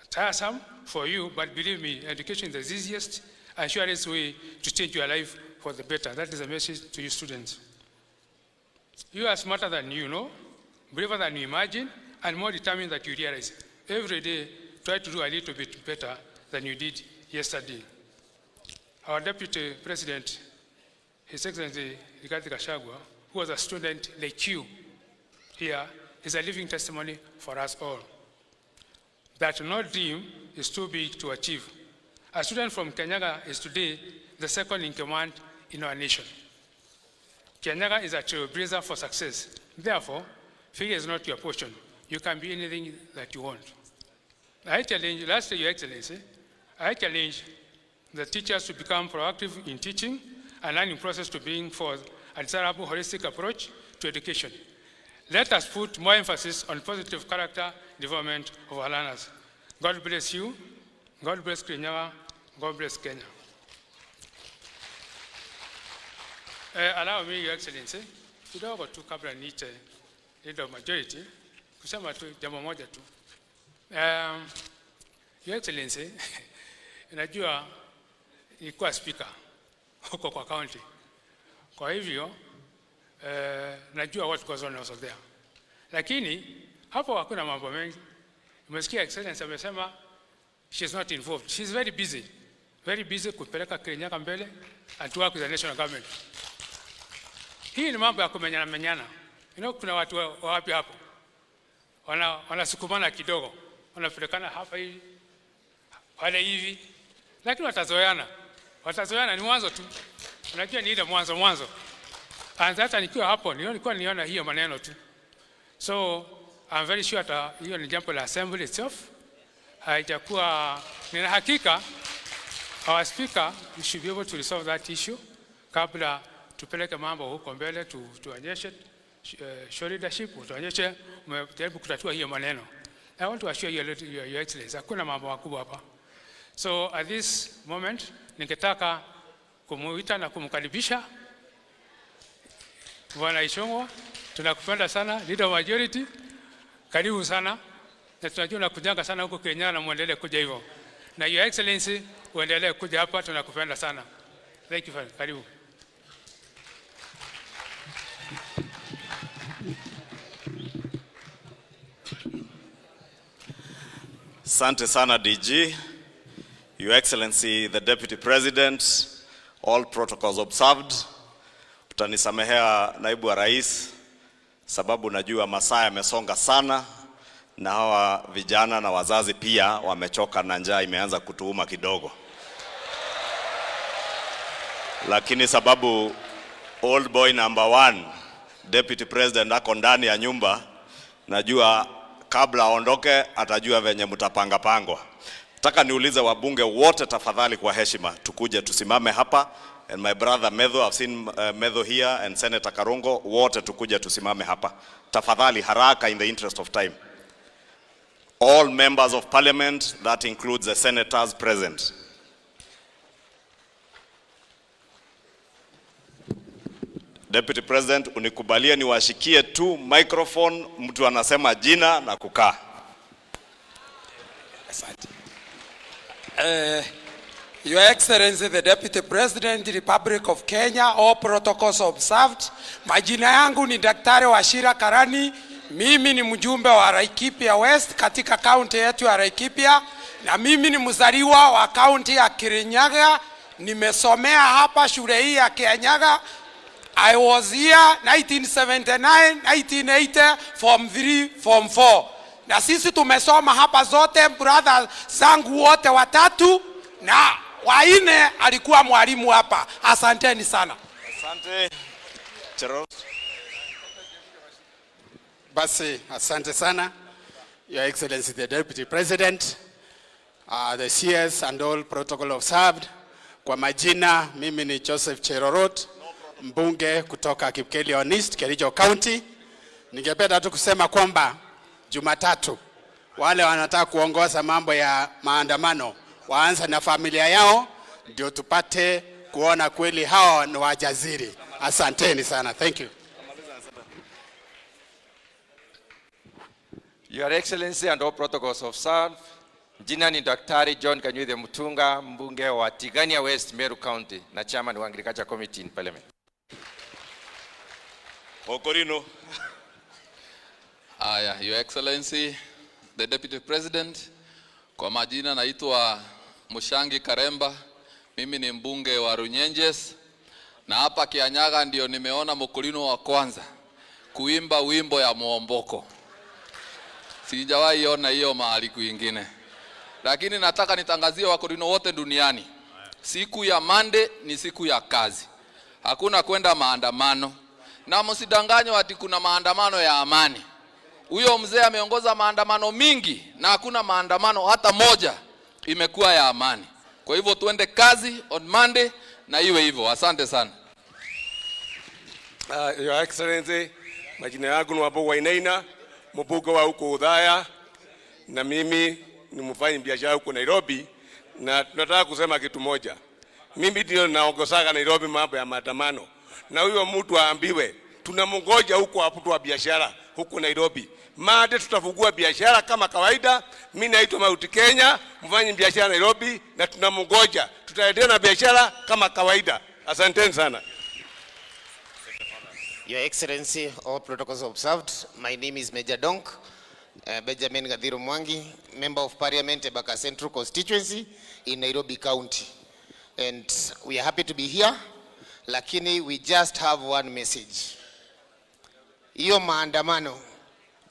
tiresome for you, but believe me, education is the easiest and surest way to change your life for the better. That is a message to you students. You are smarter than you know, braver than you imagine, and more determined than you realize. Every day, try to do a little bit better than you did yesterday. Our Deputy President, His Excellency Rigathi Gachagua, who was a student like you here, is a living testimony for us all that no dream is too big to achieve. A student from Kanyaga is today the second in command in our nation. Kanyaga is a trailblazer for success. Therefore, failure is not your portion. You can be anything that you want. I challenge, lastly, Your Excellency, I challenge the teachers to become proactive in teaching and learning process to bring forth a desirable holistic approach to education. Let us put more emphasis on positive character development of our learners. God bless you. God bless Kanyaga. God bless Kenya. Allow me, Your Excellency, kidogo tu kabla niite leader of majority, kusema tu jambo moja tu. Your Excellency, najua nilikuwa speaker huko kwa county. Kwa hivyo, najua what goes on also there. Lakini, hapo hakuna mambo mengi. Umesikia Excellency amesema, she's not involved. She's very busy kupeleka Kanyaga mbele and to work with the national government. Hii ni mambo ya kumenyana. Kuna watu wapi hapo? Wanasukumana kidogo. Wanapelekana hapa hivi, pale hivi. Lakini watazoeana ni mwanzo tu. Unajua ni ile mwanzo. And hata nikiwa hapo, nilikuwa niona hiyo maneno tu. So, I'm very sure that hiyo ni jambo la assembly itself. Haijakuwa, nina hakika, our speaker, we should be able to resolve that issue. Kabla tupeleke mambo huko mbele, tuonyeshe show leadership, tuonyeshe umejaribu kutatua hiyo maneno. I want to assure you, Your Excellency, hakuna mambo makubwa hapa. So at this moment, ningetaka kumuita na kumkaribisha Bwana Ishongwa. Tunakupenda sana, leader of majority. Karibu sana. Na tunajua unakujanga sana huko Kenya na muendelee kuja hivyo. Na Your Excellency, uendelee kuja hapa, tunakupenda sana. Thank you very much. Karibu. Asante sana DG, Your Excellency the Deputy President, all protocols observed. Utanisamehea naibu wa rais sababu najua masaa yamesonga sana na hawa vijana na wazazi pia wamechoka na njaa imeanza kutuuma kidogo. Lakini sababu old boy number 1 Deputy President ako ndani ya nyumba, najua kabla aondoke atajua venye mtapanga pangwa. Nataka niulize wabunge wote tafadhali kwa heshima tukuje tusimame hapa, and my brother Medho, I've seen Medho here, and Senator Karongo, wote tukuje tusimame hapa tafadhali, haraka, in the interest of time. All members of parliament, that includes the senators present. Deputy President, unikubalie niwashikie tu microphone, mtu anasema jina na kukaa. Asante. Your Excellency the Deputy President, Republic of Kenya, all protocols observed. Majina yangu ni Daktari Wachira Karani. Mimi ni mjumbe wa Laikipia West katika county yetu ya Laikipia, na mimi ni mzaliwa wa county ya Kanyaga. Nimesomea hapa shule hii ya Kanyaga. I was here 1979, 1980, form 3, form 4. Na sisi tumesoma hapa zote, brothers zangu wote watatu, na Waine alikuwa mwalimu hapa. Asanteni sana. Asante. Chero. Basi, asante sana. Your Excellency the Deputy President, the CS and all protocol observed. Kwa majina, mimi ni Joseph Cherorot, mbunge kutoka Kipkeleo East, Kericho County. Ningependa tu kusema kwamba Jumatatu wale wanataka kuongoza mambo ya maandamano waanze na familia yao, ndio tupate kuona kweli hao ni wajaziri. Asanteni sana. Thank you. Your Excellency and all protocols observed. Jina ni Daktari John Kanyuithe Mutunga, mbunge wa Tigania West, Meru County, na chairman wa Agriculture Committee in Parliament. Okorino. Your Excellency, the Deputy President, kwa majina naitwa Mushangi Karemba, mimi ni mbunge wa Runyenjes, na hapa Kanyaga ndio nimeona Mukulino wa kwanza kuimba wimbo ya Mwomboko. Sijawahi ona hiyo mahali kwingine. Lakini nataka nitangazie Wakulino wote duniani, siku ya Monday ni siku ya kazi. Hakuna kwenda maandamano. Na msidanganywe ati kuna maandamano ya amani. Huyo mzee ameongoza maandamano mingi na hakuna maandamano hata moja imekuwa ya amani. Kwa hivyo tuende kazi on Monday na iwe hivyo. Asante sana. Your Excellency, majina yangu ni Wambogo Wainaina, mbunge wa huko Udhaya, na mimi ni mfanya biashara huko Nairobi, na tunataka kusema kitu moja. Mimi ndio naongozaga Nairobi mambo ya maandamano. Na huyo mtu aambiwe tunamngoja huko hapo wa biashara huko Nairobi. Made tutafungua biashara kama kawaida. Mimi naitwa Mauti Kenya, mfanya biashara Nairobi, na tunamngoja. Tutaendelea na biashara kama kawaida. Asanteni sana. Your Excellency, all protocols observed. My name is Major Donk, Benjamin Gadhiru Mwangi, Member of Parliament, Embaka Central Constituency in Nairobi County. And we are happy to be here, lakini we just have one message. Iyo maandamano,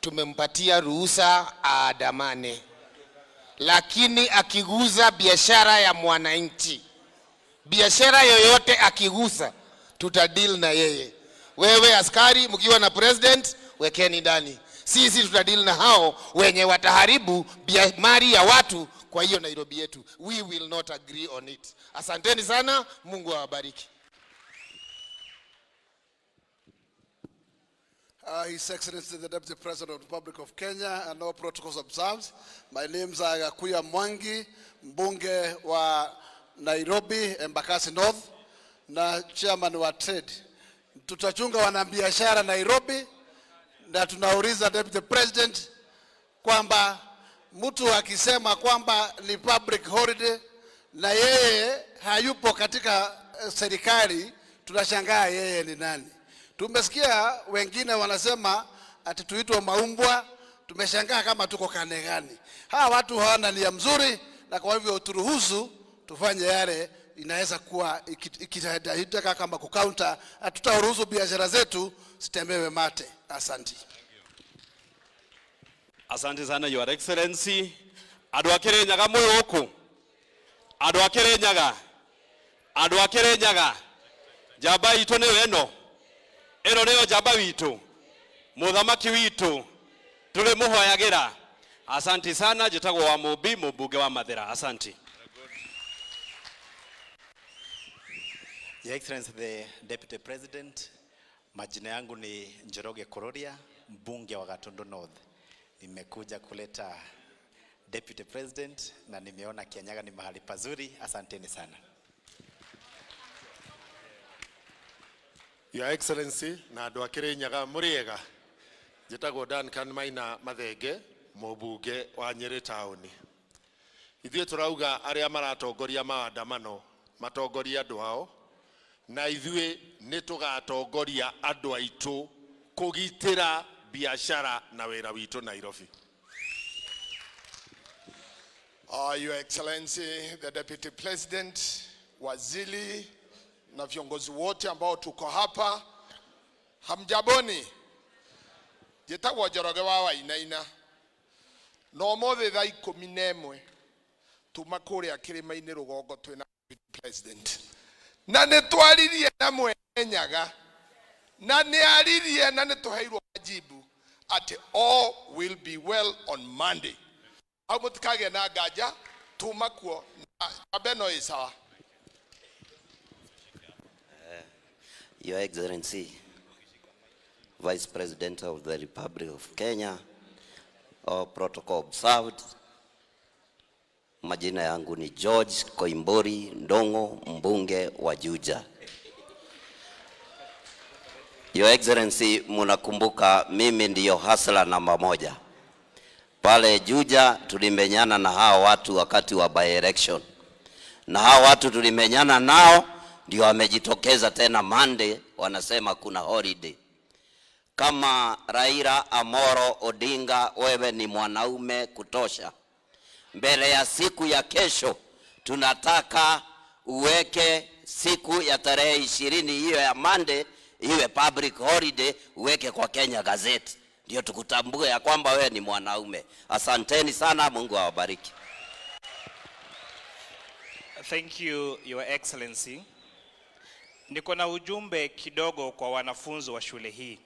tumempatia ruhusa aandamane. Lakini akiguza biashara ya mwananchi, biashara yoyote akiguza, tutadeal na yeye. Wewe askari mkiwa na president, wekeni ndani. Sisi tutadeal na hao wenye wataharibu mali ya watu kwa hiyo Nairobi yetu. We will not agree on it. Asanteni sana, Mungu awabariki. His Excellency the Deputy President of the Republic of Kenya and all protocols observed. My name is Gakuya Mwangi, mbunge wa Nairobi, Embakasi North, na chairman wa trade. Tutachunga wanabiashara Nairobi, na tunauliza Deputy President kwamba mtu akisema kwamba ni public holiday na yeye hayupo katika serikali, tunashangaa yeye ni nani. Tumesikia wengine wanasema ati tuitwe maumbwa, tumeshangaa kama tuko kane gani. Hawa watu hawana nia mzuri, na kwa hivyo turuhusu tufanye yale inaweza kuwa ikitaka kama kucounter. Hatutaruhusu biashara zetu sitembewe mate. Asante. Asante sana Your Excellency. Adwakere nyaga moyoko. Adwakere nyaga. Adwakere nyaga. Jaba ito ne weno. Ero neo jaba wito. Muthamaki wito. Tule muhoyagira. Asante sana jitagwo wa Mubi mubuge wa Mathira. Asante. Your Excellency the Deputy President, majina yangu ni Njoroge Kororia, mbunge wa Gatundu North. Nimekuja kuleta Deputy President na nimeona Kanyaga ni mahali pazuri. Asanteni sana. Your Excellency, na adwakire nyaga muriega. Jitagwo Duncan Maina Mathenge, mubuge wa Nyeri Town. Ithuĩ turauga aria maratongoria maandamano matongoria andu ao, na ithuĩ nĩtũgatongoria andu aitu kugitira biashara na wĩra witũ Nairobi. Your Excellency the Deputy President, waziri na viongozi wote ambao tuko hapa, hamjaboni. Jitagwo Njoroge wa Wainaina. No mothe thaa 11 tuma kũrĩa kĩrĩma-inĩ Rũgongo twĩna President. Na netwaririe na mwenyaga. Na nearirie na netuheirwo majibu ati all will be well on Monday. Au mutikage na gaja tumakuo abeno isawa. Your Excellency, Vice President of the Republic of Kenya, all protocol observed. Majina yangu ni George Koimbori Ndongo, mbunge wa Juja. Your Excellency, munakumbuka mimi ndiyo hasla namba 1. Pale Juja tulimenyana na hao watu wakati wa by-election. Na hao watu tulimenyana nao ndio wamejitokeza tena Monday wanasema kuna holiday. Kama Raila Amolo Odinga, wewe ni mwanaume kutosha. Mbele ya siku ya kesho tunataka uweke siku ya tarehe 20 hiyo ya Monday iwe public holiday, uweke kwa Kenya Gazette ndio tukutambue ya kwamba wewe ni mwanaume. Asanteni sana, Mungu awabariki. Thank you, Your Excellency. Niko na ujumbe kidogo kwa wanafunzi wa shule hii.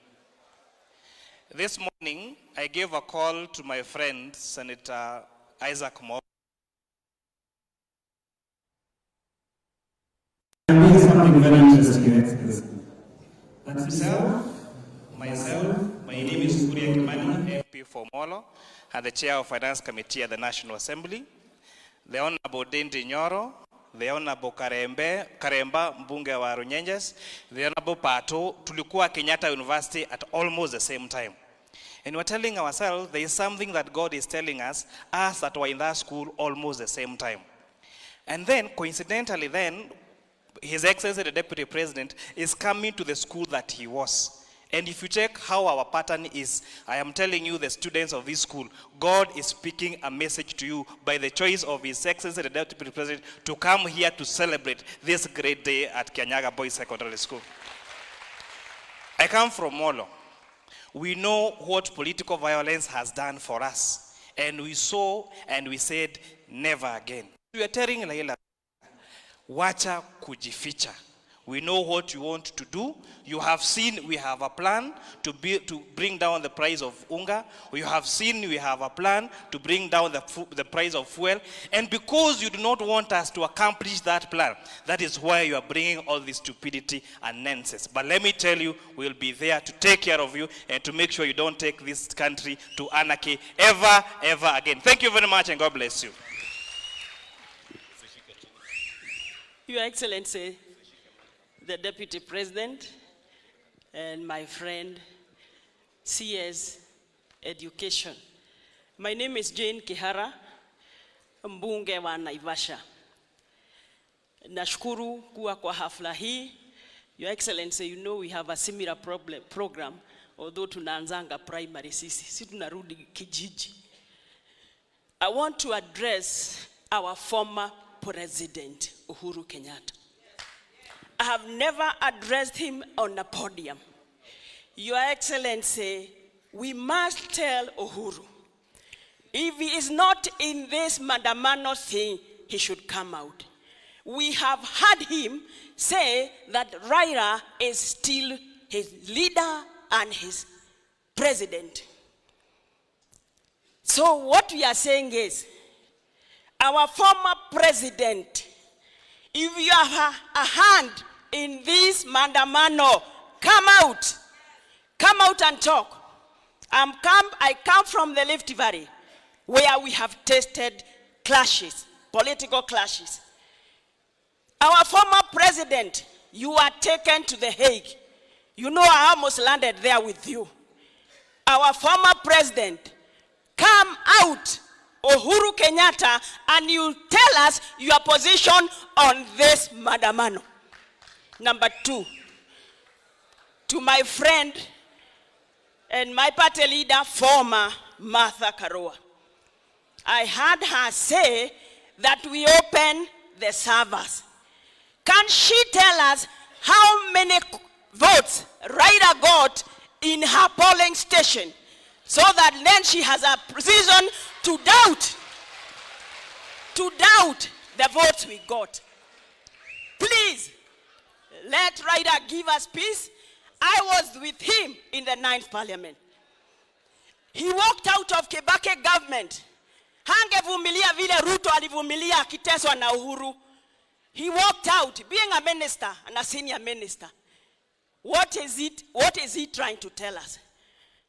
This morning I gave a call to my friend Senator Isaac Mo. Something very interesting, Your Excellency. Myself, my name is Kuria Kimani, MP for Molo, and the Chair of Finance Committee at the National Assembly. The Honorable Dendi Nyoro, the Honorable Karemba, mbunge wa Runyenjes, the Honorable Pato, tulikuwa Kenyatta University at almost the same time. And we're telling ourselves there is something that God is telling us that were in that school almost the same time. And then, coincidentally then, His Excellency the Deputy President is coming to the school that he was. And if you check how our pattern is, I am telling you, the students of this school, God is speaking a message to you by the choice of His Excellency the Deputy President to come here to celebrate this great day at Kanyaga Boys Secondary School. I come from Molo. We know what political violence has done for us. And we saw and we said, never again. We are telling Laila, wacha kujificha. We know what you want to do. You have seen we have a plan to bring down the price of unga. You have seen we have a plan to bring down the price of fuel. And because you do not want us to accomplish that plan, that is why you are bringing all this stupidity and nonsense. But let me tell you, we'll be there to take care of you and to make sure you don't take this country to anarchy ever again. Thank you very much and God bless you. Your Excellency, the Deputy President, and my friend, CS Education. My name is Jane Kihara, mbunge wa Naivasha. Nashukuru kuwa kwa hafla hii. Your Excellency, you know we have a similar program, although tunaanzanga primary sisi tunarudi kijiji. I want to address our former President, Uhuru Kenyatta. I have never addressed him on a podium. Your Excellency, we must tell Uhuru, if he is not in this Maandamano thing, he should come out. We have heard him say that Raila is still his leader and his president. So what we are saying is, our former president, if you have a hand in this Maandamano, come out and talk. I come from the Rift Valley, where we have tasted clashes, political clashes. Our former president, you are taken to The Hague. You know I almost landed there with you. Our former president, come out, Uhuru Kenyatta, and you tell us your position on this Maandamano. Number 2, to my friend and my party leader, former Martha Karua. I heard her say that we open the servers. Can she tell us how many votes Raila got in her polling station, so that then she has a reason to doubt the votes we got? Please, let Raila give us peace. I was with him in the 9th Parliament. He walked out of Kibaki government. Hangevumilia vile Ruto alivumilia akiteswa na Uhuru. He walked out, being a minister and a senior minister. What is he trying to tell us?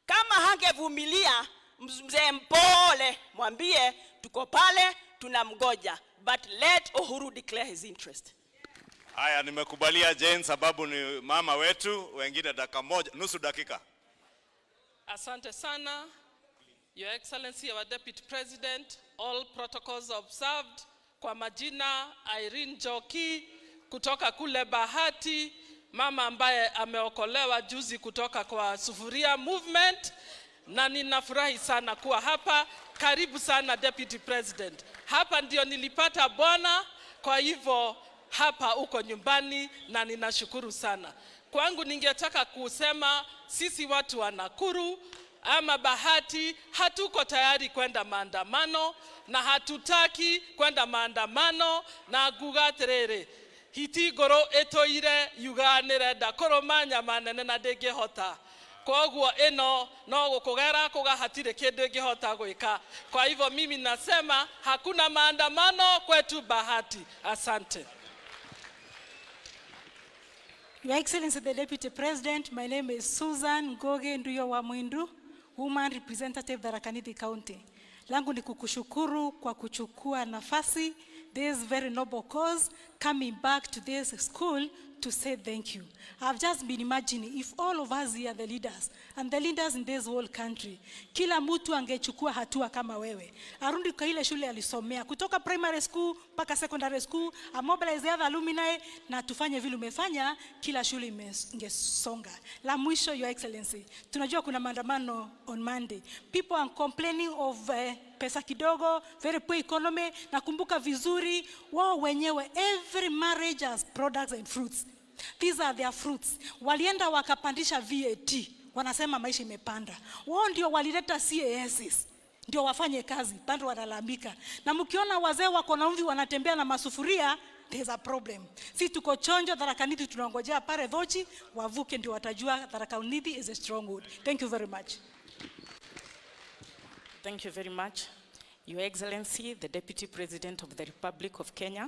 Kama hangevumilia, mzee mpole, mwambie, tuko pale, tunamgoja. But let Uhuru declare his interest. Haya, nimekubalia Jane sababu ni mama wetu, wengine dakika moja, nusu dakika. Asante sana, Your Excellency, our Deputy President, all protocols observed. Kwa majina, Irene Joki, kutoka kule Bahati, mama ambaye ameokolewa juzi kutoka kwa sufuria movement, na ninafurahi sana kuwa hapa. Karibu sana Deputy President. Hapa ndio nilipata bwana, kwa hivyo hapa uko nyumbani na ninashukuru sana. Kwangu ningetaka kusema sisi watu wa Nakuru ama Bahati hatuko tayari kwenda maandamano na hatutaki kwenda maandamano na gugaterere. Hitigoro etoire yuganire da koromanya manene na degehota. Kwa eno no gukugera kugahatire kindu ngihota gwika. Kwa hivyo mimi nasema hakuna maandamano kwetu Bahati. Asante. Your Excellency the Deputy President, my name is Susan Goge Nduyo wa Mwindu, Woman Representative Tharaka Nithi County. Langu ni kukushukuru kwa kuchukua nafasi, this very noble cause, coming back to this school to say thank you. I've just been imagining if all of us here, the leaders, and the leaders in this whole country, kila mtu angechukua hatua kama wewe. Arundi kwa ile shule alisomea, kutoka primary school mpaka secondary school, mobilize the other alumni, na tufanye vile umefanya, kila shule ingesonga. La mwisho, Your Excellency, tunajua kuna maandamano on Monday. People are complaining of pesa kidogo, very poor economy. Nakumbuka vizuri, wao wenyewe, every marriage has products and fruits. These are their fruits. Walienda wakapandisha VAT, wanasema maisha imepanda. Wao ndio walileta CASs, ndio wafanye kazi, bado wanalalamika. Na mkiona wazee wako na mvi wanatembea na masufuria, there's a problem. Si tuko chonjo, Tharaka Nithi tunangojea pale Dhochi, wavuke ndio watajua Tharaka Nithi is a stronghold. Thank you very much. Thank you very much. Your Excellency, the Deputy President of the Republic of Kenya,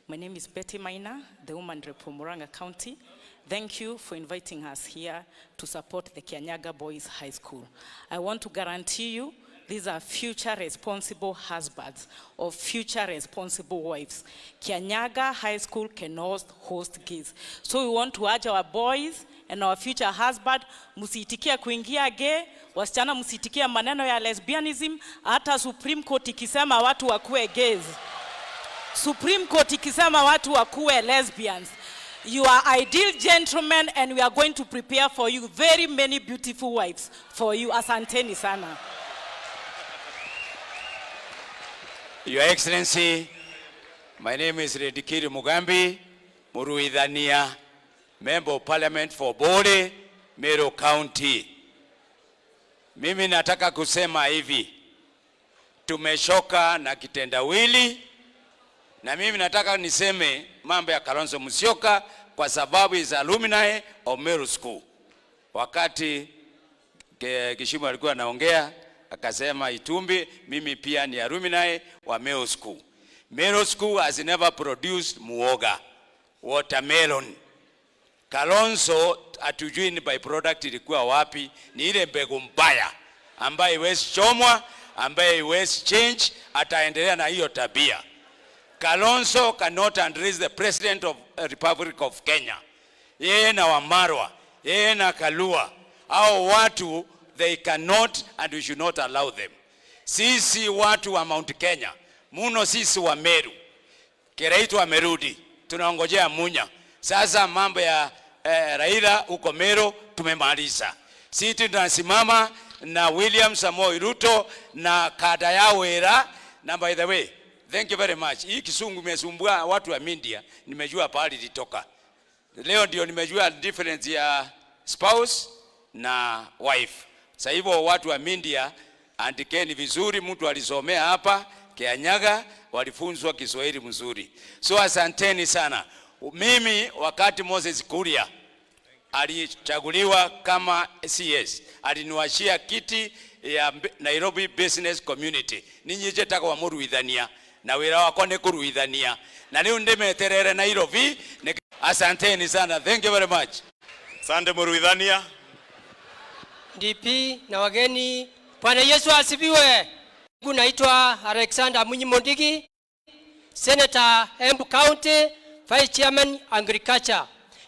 my name is Betty Maina, the woman rep from Murang'a County. Thank you for inviting us here to support the Kanyaga Boys High School. I want to guarantee you these are future responsible husbands or future responsible wives. Kanyaga High School cannot host gays. So we want to urge our boys and our future husband, musitikia kuingia gay, wasichana musitikia maneno ya lesbianism, hata Supreme Court ikisema watu wakuwe gays. Supreme Court ikisema watu wakuwe lesbians. You are ideal gentlemen and we are going to prepare for you very many beautiful wives for you. Asanteni sana. Your Excellency, my name is Redikiri Mugambi, Muruidhania, Member of Parliament for Bode, Meru County. Mimi nataka kusema hivi, tumeshoka na kitendawili, na mimi nataka niseme mambo ya Kalonzo Musyoka kwa sababu is alumni of Meru School. Wakati Kishimu alikuwa anaongea, akasema Itumbi, mimi pia ni alumni wa Meru School. Meru School has never produced muoga, watermelon. Kalonzo atujui ni byproduct ilikuwa wapi, ni ile mbegu mbaya ambaye iwezi chomwa, ambaye iwezi change, ataendelea na hiyo tabia. Kalonzo cannot address the President of the Republic of Kenya. Yeye na Wamarwa, yeye na Kalua, hao watu they cannot and we should not allow them. Sisi watu wa Mount Kenya, muno sisi wa Meru, Kiraitu amerudi, tunaongojea Munya. Sasa mambo ya Raila huko Meru tumemaliza. Sisi tunasimama na William Samoei Ruto na kada ya Wera. Na by the way, thank you very much. Hii kisungu imesumbua watu wa media, nimejua pahali litoka. Leo ndio nimejua difference ya spouse na wife. Sasa hivyo watu wa media andikeni vizuri, mtu alisomea hapa Kanyaga, walifunzwa Kiswahili mzuri. So asanteni sana. Mimi wakati Moses Kuria alichaguliwa kama CS, aliniwashia kiti ya Nairobi Business Community. Ninyi jetaka wa muruithania na wira wako ni kuruithania, na leo ndimeterere Nairobi. Asanteni sana, thank you very much. Asante muruithania. DP na wageni, Bwana Yesu asifiwe. Naitwa Alexander Munyimondigi, Senator Embu County, Vice Chairman Agriculture.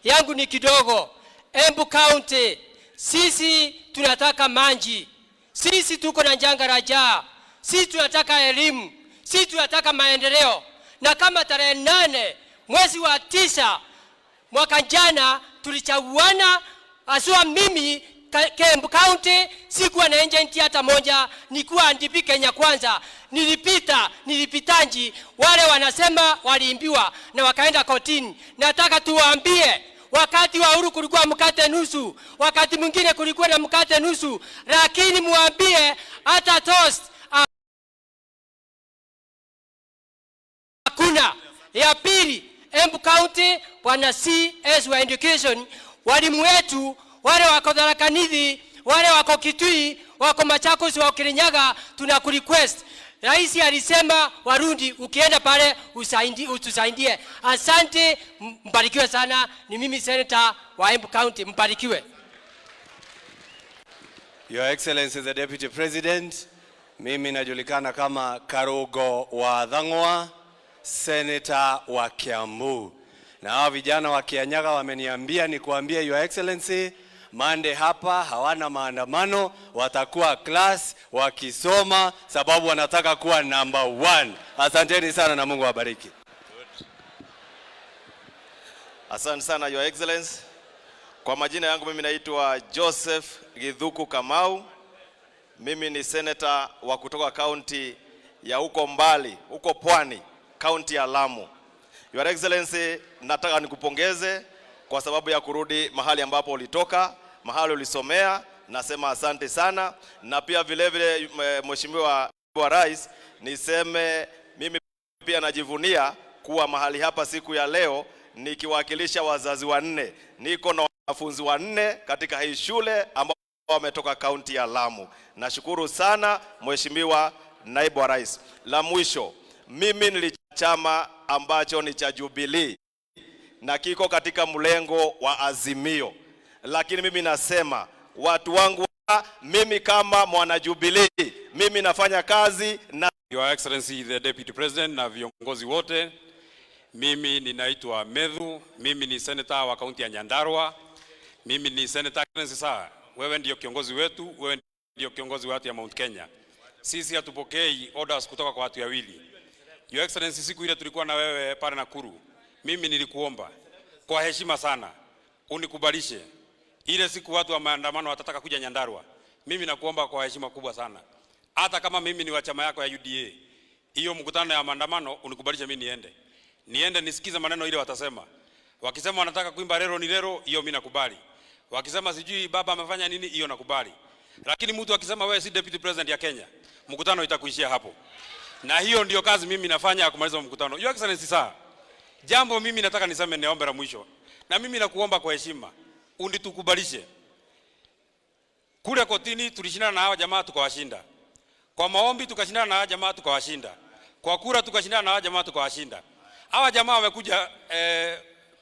Yangu ni kidogo. Embu County, sisi tunataka maji. Sisi tuko na njanga la njaa. Sisi tunataka elimu. Sisi tunataka maendeleo. Na kama tarehe 8 mwezi wa 9 mwaka jana tulichaguana, asua mimi Embu County sikuwa na agent hata moja, nikuwa NDP Kenya Kwanza. Nilipitanji, wale wanasema waliimbiwa na wakaenda kotini. Nataka tuwaambie, wakati wa Uhuru kulikuwa mkate nusu, wakati mwingine kulikuwa na mkate nusu, lakini muambie hata toast hakuna. Ya pili, Embu County, Bwana CS wa Education, walimu wetu wale wako Tharaka Nithi, wale wako Kitui, wako Machakos, wako Kanyaga, tunakurequest. Rais alisema Warundi ukienda pale utusaidie. Asante, mbarikiwe sana. Ni mimi Senator wa Embu County, mbarikiwe. Your Excellency the Deputy President, mimi najulikana kama Karugo wa Dhang'wa, Senator wa Kiambu. Na hao vijana wa Kanyaga wameniambia nikuambie Your Excellency, Monday hapa hawana maandamano, watakuwa class wakisoma sababu wanataka kuwa number 1. Asanteni sana na Mungu awabariki. Asante sana Your Excellency. Kwa majina yangu mimi naitwa Joseph Githuku Kamau. Mimi ni senator wa kutoka county ya huko mbali, huko Pwani, county ya Lamu. Your Excellency, nataka nikupongeze kwa sababu ya kurudi mahali ambapo ulitoka, mahali ulisomea. Nasema asante sana. Na pia vile vile Mheshimiwa Rais, niseme mimi pia najivunia kuwa mahali hapa siku ya leo nikiwakilisha wazazi 4. Niko na wanafunzi 4 katika hii shule ambao wametoka kaunti ya Lamu. Nashukuru sana Mheshimiwa Naibu wa Rais. La mwisho, mimi nilichama ambacho ni cha Jubilee na kiko katika mlengo wa Azimio. Lakini mimi nasema watu wangu, mimi kama mwana Jubilee, mimi nafanya kazi na Your Excellency the Deputy President na viongozi wote. Mimi ninaitwa Medhu, mimi ni senator wa kaunti ya Nyandarua. Mimi ni senator sasa. Wewe ndio kiongozi wetu, wewe ndio kiongozi wa watu ya Mount Kenya. Sisi hatupokei orders kutoka kwa watu wawili. Your Excellency, siku ile tulikuwa na wewe pale Nakuru, mimi nilikuomba kwa heshima sana unikubalishe ile siku watu wa maandamano watataka kuja Nyandarua. Mimi nakuomba kwa heshima kubwa sana, hata kama mimi ni wa chama yako ya UDA, hiyo mkutano ya maandamano unikubalishe mimi niende nisikize maneno ile watasema. Wakisema wanataka kuimba lero ni lero, hiyo mimi nakubali. Wakisema sijui baba amefanya nini, hiyo nakubali. Lakini mtu akisema wewe si Deputy President ya Kenya, mkutano itakuishia hapo. Na hiyo ndio kazi mimi nafanya kumaliza mkutano. Your Excellency sir, jambo mimi nataka niseme, niombe la mwisho. Na mimi nakuomba kwa heshima unitukubalishe. Kule kotini tulishindana na hawa jamaa tukawashinda. Kwa maombi tukashindana na hawa jamaa tukawashinda. Kwa kura tukashindana na hawa jamaa tukawashinda. Hawa jamaa wamekuja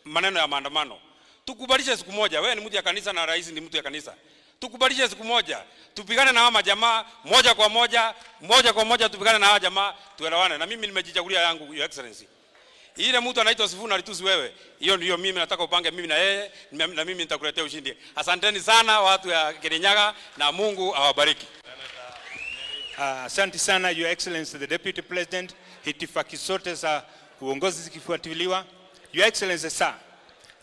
maneno ya maandamano. Tukubalishe siku moja, wewe ni mtu ya kanisa na rais ni mtu ya kanisa. Tukubalishe siku moja, tupigane na hawa jamaa moja kwa moja tupigane na hawa jamaa, tuelewane. Na mimi nimejichagulia yangu, Your Excellency. Ile mtu anaitwa Sifuna alitusi wewe, hiyo ndio mimi nataka upange mimi na yeye, na mimi nitakuletea ushindi. Asanteni sana watu ya Kanyaga na Mungu awabariki. Asante sana Your Excellency the Deputy President. Hitifaki zote za uongozi zikifuatiliwa. Your Excellency sir,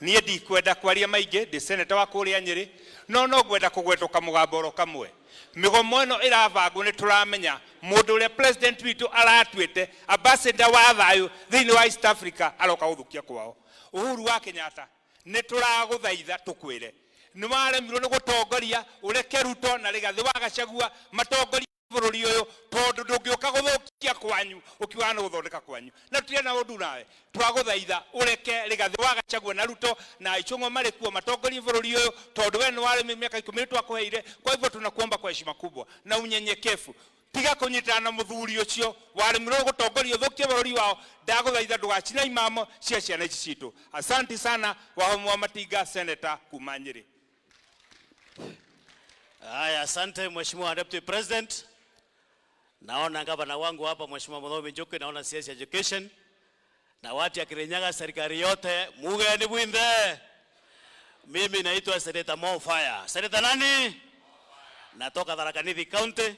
niye di kwenda kwaria maige de senator wa kuria Nyeri, no gwenda kugwetoka mugamboro kamwe. Migomo ino iravagwo ni turamenya mundu ule president witu aratwite ambassador wa thayu thiini wa East Africa aroka guthukia kwao. Uhuru wa Kenyatta ni turaguthaitha tukwire ni waremirwo ni gutongoria ureke Ruto na Rigathi wa Gachagua matongoria bururi uyu tondu ndungioka guthukia kwanyu ukiwa na guthondeka kwanyu na tutia na undu nawe twaguthaitha ureke rigathi wa Gachagua na Ruto na Ichung'wa mari kuo matongoria bururi uyu tondu we ni wari miaka 10 twakuheire. Kwa hivyo tunakuomba kwa heshima kubwa na unyenyekevu, tiga kunyitana na muthuri ucio wari miro gutongoria thukia bururi wao. Ndaguthaitha ndugacina imamo cia ciana ici citu. Asante sana wa Matinga, Senator kuma Nyeri. Haya, asante Mheshimiwa Deputy President. Naona gavana wangu hapa Mheshimiwa Muthomi Njuki, naona CS Education na watu ya Kirinyaga, serikali yote mugeni bwinde. Mimi naitwa Senator Mofire. Senator nani? Natoka Tharaka Nithi County.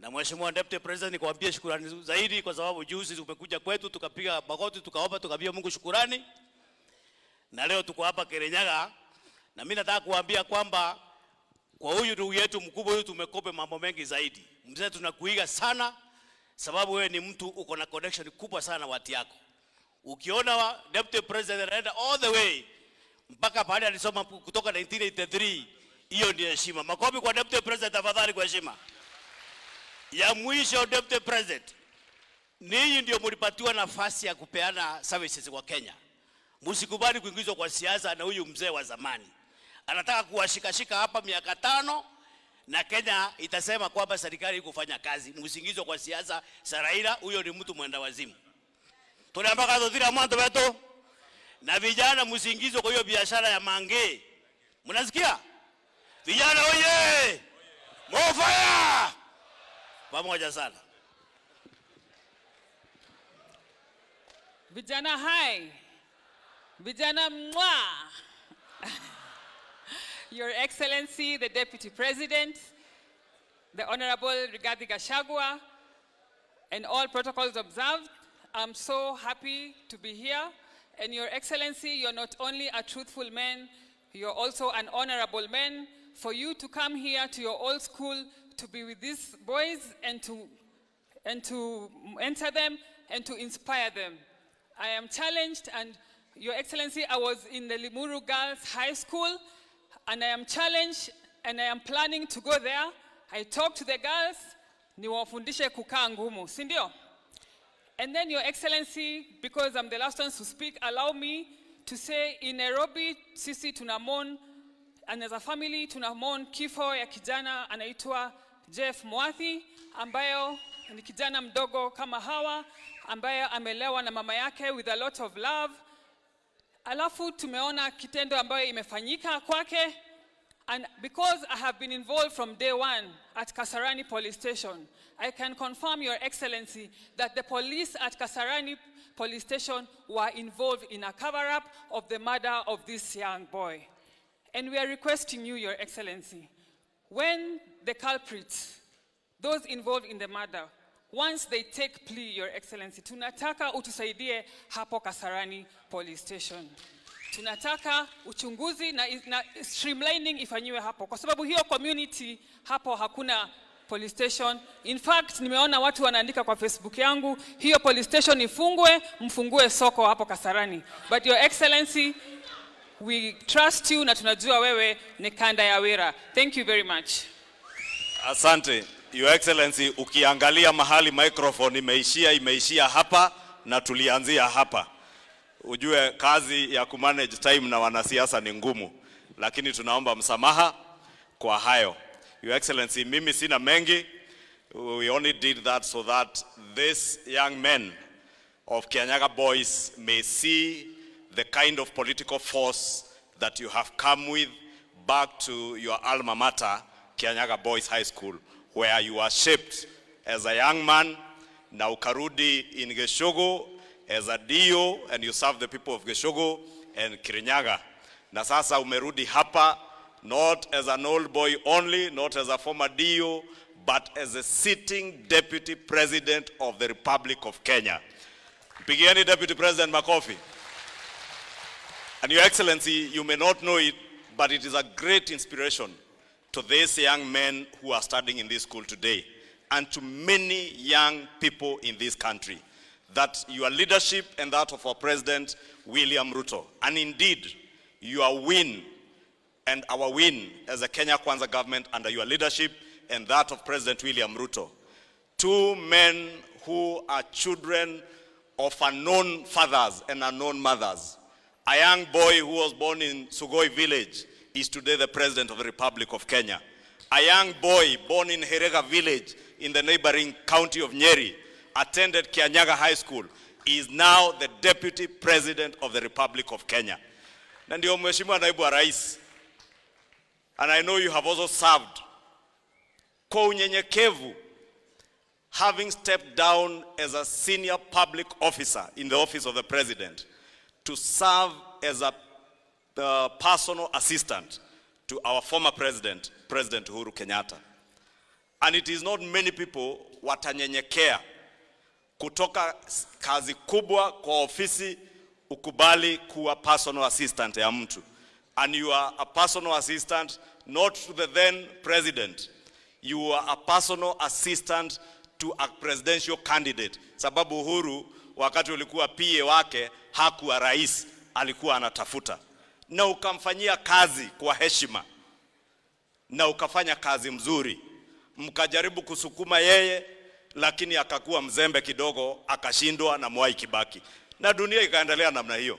Na Mheshimiwa Deputy President, nikuambia shukrani zaidi kwa sababu juzi umekuja kwetu tukapiga magoti tukaomba tukabia Mungu shukrani. Na leo tuko hapa Kirinyaga na mimi nataka kuambia kwamba kwa huyu ndugu yetu mkubwa huyu tumekope mambo mengi zaidi. Mzee tunakuiga sana sababu wewe ni mtu uko na connection kubwa sana na watu yako. Ukiona Deputy President anaenda all the way mpaka pale alisoma kutoka 1983, hiyo ndio heshima. Makofi kwa Deputy President tafadhali kwa heshima. Ya mwisho Deputy President, ninyi ndio mlipatiwa nafasi ya kupeana services kwa Kenya. Msikubali kuingizwa kwa siasa na huyu mzee wa zamani. Anataka kuwashikashika hapa miaka 5 na Kenya itasema kwamba serikali ikufanya kazi. Msingizwe kwa siasa Saraira, huyo ni mtu mwenda wazimu. Tunaambia kadhira mwanzo wetu na vijana msingizwe kwa hiyo biashara ya mange. Mnasikia? Vijana oye! Mofaya! Pamoja sana. Vijana hai. Vijana mwa. Your Excellency, the Deputy President, the Honorable Rigathi Gachagua, and all protocols observed, I'm so happy to be here. And Your Excellency, you're not only a truthful man, you're also an honorable man. For you to come here to your old school to be with these boys and to enter them and to inspire them. I am challenged, and Your Excellency, I was in the Limuru Girls High School, and I am challenged, and I am planning to go there. I talked to the girls, niwafundishe kukaa ngumu, si ndio? And then Your Excellency, because I'm the last one to speak, allow me to say in Nairobi, sisi tunamon, and as a family tunamon kifo ya kijana anaitwa Jeff Mwathi, ambayo ni kijana mdogo kama hawa, ambaye amelewa na mama yake with a lot of love. Alafu tumeona kitendo ambayo imefanyika kwake, and because I have been involved from day one at Kasarani Police Station, I can confirm, Your Excellency, that the police at Kasarani Police Station were involved in a cover-up of the murder of this young boy. And we are requesting you, Your Excellency, when the culprits, those involved in the murder, once they take plea, Your Excellency, tunataka utusaidie hapo Kasarani Police Station. Tunataka uchunguzi na streamlining ifanywe hapo, kwa sababu hiyo community hapo hakuna police station. In fact, nimeona watu wanaandika kwa Facebook yangu, hiyo police station ifungwe, mfungue soko hapo Kasarani. But Your Excellency, we trust you na tunajua wewe ni kanda ya wira. Thank you very much. Asante. Your Excellency, ukiangalia mahali microphone imeishia hapa na tulianzia hapa. Ujue kazi ya kumanage time na wanasiasa ni ngumu, lakini tunaomba msamaha kwa hayo. Your Excellency, mimi sina mengi. We only did that so that this young men of Kanyaga boys may see the kind of political force that you have come with back to your alma mater, Kanyaga Boys High School, where you are shaped as a young man, na ukarudi in Geshogo as a DO, and you serve the people of Geshogo and Kirinyaga. Na sasa umerudi hapa, not as an old boy only, not as a former DO, but as a sitting Deputy President of the Republic of Kenya. Pigieni Deputy President makofi. And Your Excellency, you may not know it, but it is a great inspiration to these young men who are studying in this school today, and to many young people in this country, that your leadership and that of our President, William Ruto, and indeed your win and our win as a Kenya Kwanza government under your leadership and that of President William Ruto. Two men who are children of unknown fathers and unknown mothers. A young boy who was born in Sugoi village is today the President of the Republic of Kenya. A young boy born in Herega village in the neighboring county of Nyeri, attended Kanyaga High School, is now the Deputy President of the Republic of Kenya. Na ndio Mheshimiwa Naibu wa Rais, and I know you have also served, kwa unyenyekevu, having stepped down as a senior public officer in the office of the President to serve as a personal assistant to our former President, President Uhuru Kenyatta. And it is not many people watanyenyekea kutoka kazi kubwa kwa ofisi ukubali kuwa personal assistant ya mtu. And you are a personal assistant not to the then president. You are a personal assistant to a presidential candidate. Sababu Uhuru wakati ulikuwa PA wake hakuwa rais, alikuwa anatafuta. Na ukamfanyia kazi kwa heshima. Na ukafanya kazi mzuri. Mkajaribu kusukuma yeye, lakini akakuwa mzembe kidogo, akashindwa na Mwai Kibaki. Na dunia ikaendelea namna hiyo.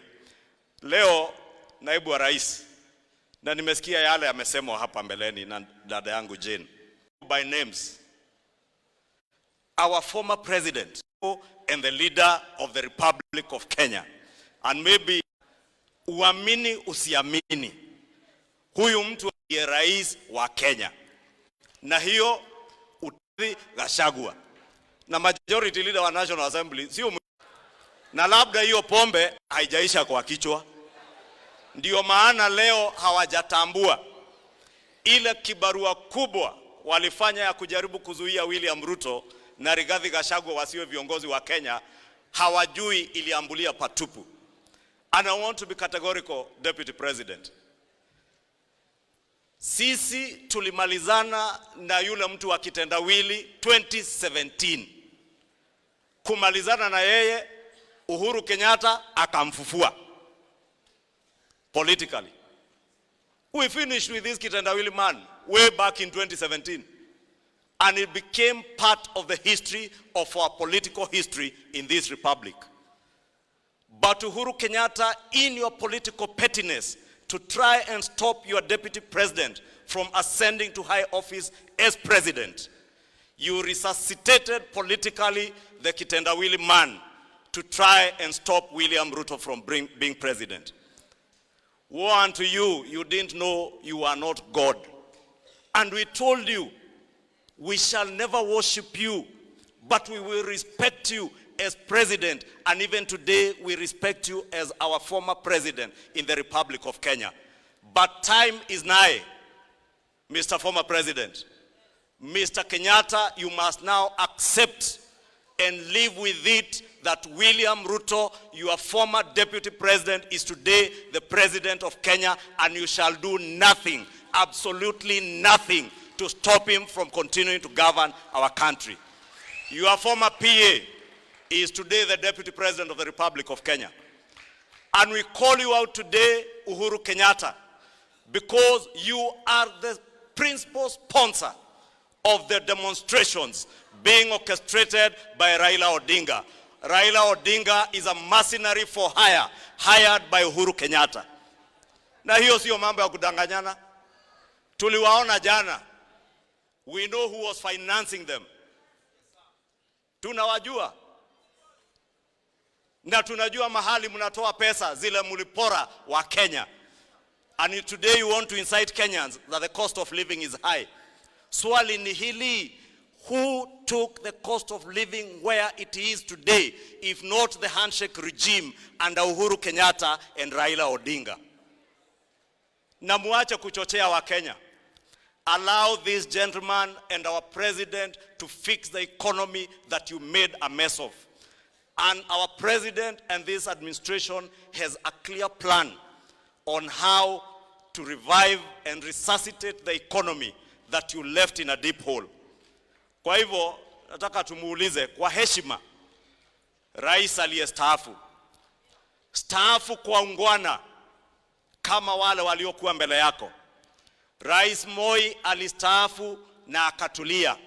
Leo naibu wa rais, na nimesikia yale yamesemwa hapa mbeleni na dada yangu Jane, by names, our former president and the leader of the Republic of Kenya. And maybe uamini usiamini, huyu mtu ndiye rais wa Kenya. Na hiyo Rigathi Gachagua na majority leader wa National Assembly sio, na labda hiyo pombe haijaisha kwa kichwa. Ndio maana leo hawajatambua ile kibarua kubwa walifanya ya kujaribu kuzuia William Ruto na Rigathi Gachagua wasiwe viongozi wa Kenya. Hawajui iliambulia patupu. And I want to be categorical, Deputy President. Sisi tulimalizana na yule mtu wa kitendawili 2017. Kumalizana na yeye, Uhuru Kenyatta akamfufua politically. We finished with this kitendawili man way back in 2017. And it became part of the history of our political history in this republic. But Uhuru Kenyatta, in your political pettiness, to try and stop your deputy president from ascending to high office as president, you resuscitated politically the kitendawili man to try and stop William Ruto from being president. Woe unto you, you didn't know you are not God. And we told you, we shall never worship you, but we will respect you as president, and even today we respect you as our former president in the Republic of Kenya. But time is nigh, Mr. Former President. Mr. Kenyatta, you must now accept and live with it that William Ruto, your former deputy president, is today the president of Kenya, and you shall do nothing, absolutely nothing, to stop him from continuing to govern our country. Your former PA is today the Deputy President of the Republic of Kenya. And we call you out today, Uhuru Kenyatta, because you are the principal sponsor of the demonstrations being orchestrated by Raila Odinga. Raila Odinga is a mercenary for hire, hired by Uhuru Kenyatta. Na hiyo sio mambo ya kudanganyana. Tuliwaona jana. We know who was financing them. Tunawajua. Na tunajua mahali mnatoa pesa zile mulipora wa Kenya. And today you want to incite Kenyans that the cost of living is high. Swali ni hili, who took the cost of living where it is today, if not the handshake regime under Uhuru Kenyatta and Raila Odinga? Na muache kuchochea wa Kenya. Allow this gentleman and our president to fix the economy that you made a mess of. And our president and this administration has a clear plan on how to revive and resuscitate the economy that you left in a deep hole. Kwa hivyo, nataka tumuulize kwa heshima, rais aliyestaafu, staafu kwa ungwana kama wale waliokuwa mbele yako. Rais Moi alistaafu na akatulia.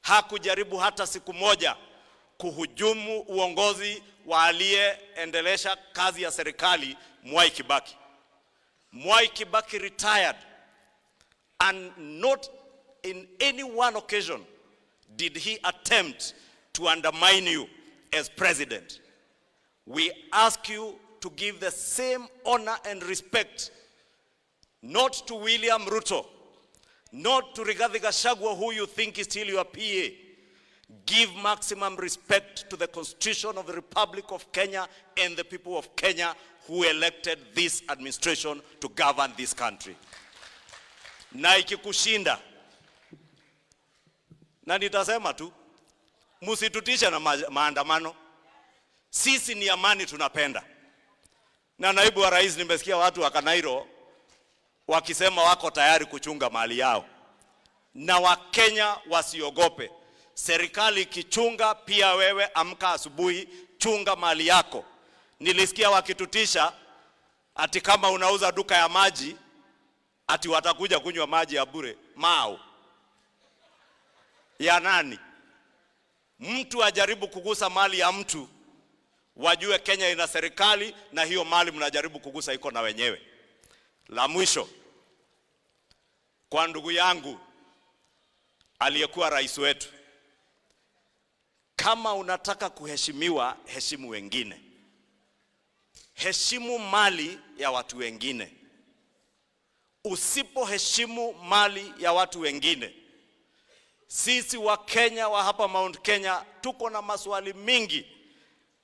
Hakujaribu hata siku moja kuhujumu uongozi wa aliyeendelesha kazi ya serikali Mwai Kibaki. Mwai Kibaki retired, and not in any one occasion did he attempt to undermine you as president. We ask you to give the same honor and respect, not to William Ruto, not to Rigathi Gachagua, who you think is still your PA. Give maximum respect to the Constitution of the Republic of Kenya and the people of Kenya who elected this administration to govern this country. Na ikikushinda, na nitasema tu, musitutisha na maandamano. Sisi ni amani tunapenda. Na naibu wa rais, nimesikia watu wa Kanairo wakisema wako tayari kuchunga mali yao. Na Wakenya wasiogope. Serikali ikichunga, pia wewe amka asubuhi, chunga mali yako. Nilisikia wakitutisha ati kama unauza duka ya maji, ati watakuja kunywa maji ya bure. Mao ya nani? Mtu ajaribu kugusa mali ya mtu, wajue Kenya ina serikali na hiyo mali mnajaribu kugusa iko na wenyewe. La mwisho, kwa ndugu yangu aliyekuwa rais wetu, kama unataka kuheshimiwa, heshimu wengine. Heshimu mali ya watu wengine. Usipoheshimu mali ya watu wengine, sisi wa Kenya wa hapa Mount Kenya tuko na maswali mingi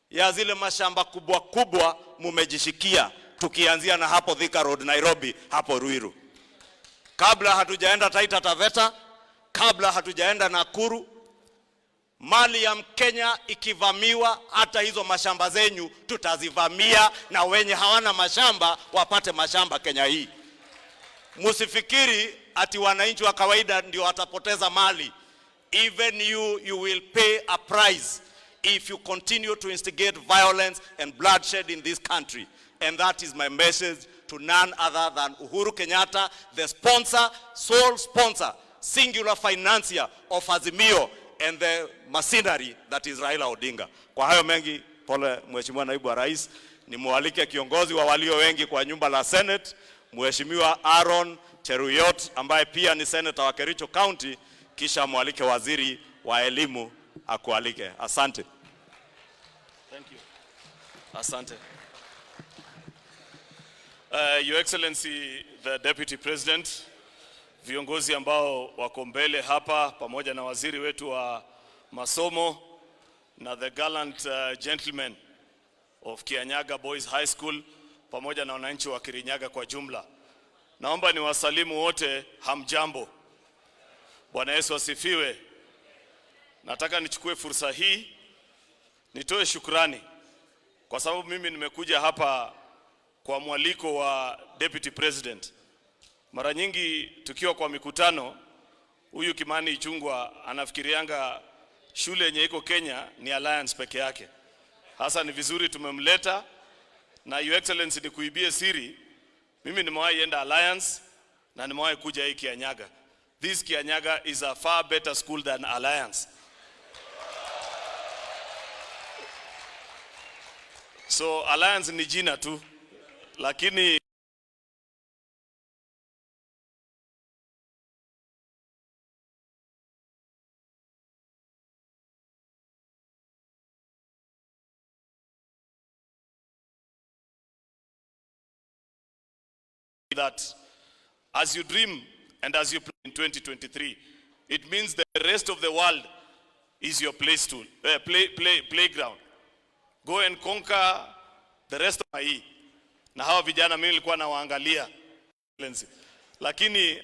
ya zile mashamba kubwa kubwa mumejishikia, tukianzia na hapo Thika Road Nairobi, hapo Ruiru. Kabla hatujaenda Taita Taveta, kabla hatujaenda Nakuru, mali ya Mkenya ikivamiwa, hata hizo mashamba zenyu tutazivamia, na wenye hawana mashamba wapate mashamba Kenya hii. Musifikiri ati wananchi wa kawaida ndio watapoteza mali. Even you will pay a price if you continue to instigate violence and bloodshed in this country. And that is my message to none other than Uhuru Kenyatta, the sponsor, sole sponsor, singular financier of Azimio, and the machinery that is Raila Odinga. Kwa hayo mengi, pole Mheshimiwa Naibu wa Rais, ni mualike kiongozi wa walio wengi kwa nyumba la Senate, Mheshimiwa Aaron Cheruyot, ambaye pia ni senator wa Kericho County, kisha mualike waziri wa elimu akualike. Asante. Thank you. Asante. Your Excellency the Deputy President, viongozi ambao wako mbele hapa pamoja na waziri wetu wa masomo na the gallant gentlemen of Kanyaga Boys High School pamoja na wananchi wa Kirinyaga kwa jumla. Naomba ni wasalimu wote, hamjambo. Bwana Yesu asifiwe. Nataka nichukue fursa hii nitoe shukrani kwa sababu mimi nimekuja hapa kwa mwaliko wa Deputy President. Mara nyingi tukiwa kwa mikutano, huyu Kimani Ichung'wah anafikirianga shule yenye iko Kenya ni Alliance peke yake. Hasa ni vizuri tumemleta, na Your Excellency ni kuibie siri, mimi nimewahi enda Alliance na nimewahi kuja hii Kanyaga. This Kanyaga is a far better school than Alliance. So Alliance ni jina tu, lakini that as you dream and as you play in 2023, it means the rest of the world is your place to playground. Go and conquer the rest of my. Na hawa vijana mimi nilikuwa nawaangalia, lakini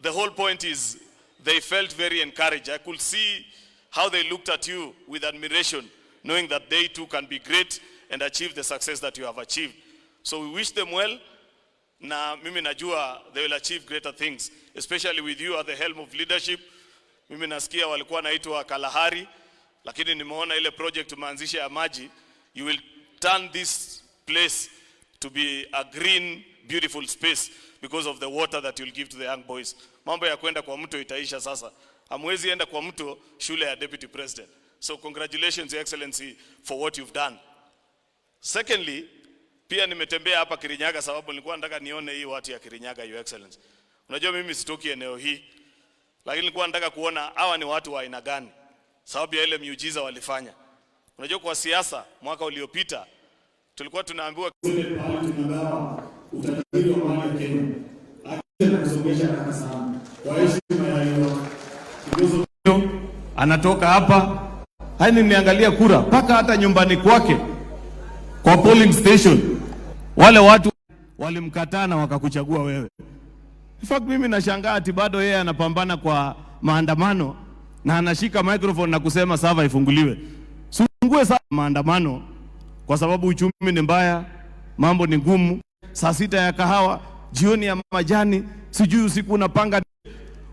the whole point is they felt very encouraged. I could see how they looked at you with admiration, knowing that they too can be great and achieve the success that you have achieved. So we wish them well. Na mimi najua they will achieve greater things, especially with you at the helm of leadership. Mimi nasikia walikuwa naitwa Kalahari, lakini nimeona ile project umeanzisha ya maji. You will turn this place to be a green, beautiful space, because of the water that you'll give to the young boys. Mambo ya kwenda kwa mto itaisha sasa. Hamwezi enda kwa mto shule ya Deputy President. So congratulations, Your Excellency, for what you've done. Secondly, pia nimetembea hapa Kirinyaga sababu nilikuwa nataka nione hii watu ya Kirinyaga, Your Excellency. Unajua mimi sitoki eneo hii, lakini nilikuwa nataka kuona hawa ni watu wa aina gani sababu ya ile miujiza walifanya. Unajua kwa siasa mwaka uliopita tulikuwa tunaambiwa utajiri wa mali ya Kenya. Akija kusongesha haraka sana. Kwa heshima ya hiyo anatoka hapa, haini niangalia kura paka hata nyumbani kwake kwa polling station wale watu walimkataa na wakakuchagua wewe. In fact mimi nashangaa ati bado yeye anapambana kwa maandamano na anashika microphone na kusema sava ifunguliwe. Sungue sana maandamano kwa sababu uchumi ni mbaya, mambo ni ngumu, saa 6 ya kahawa, jioni ya majani, sijui usiku unapanga.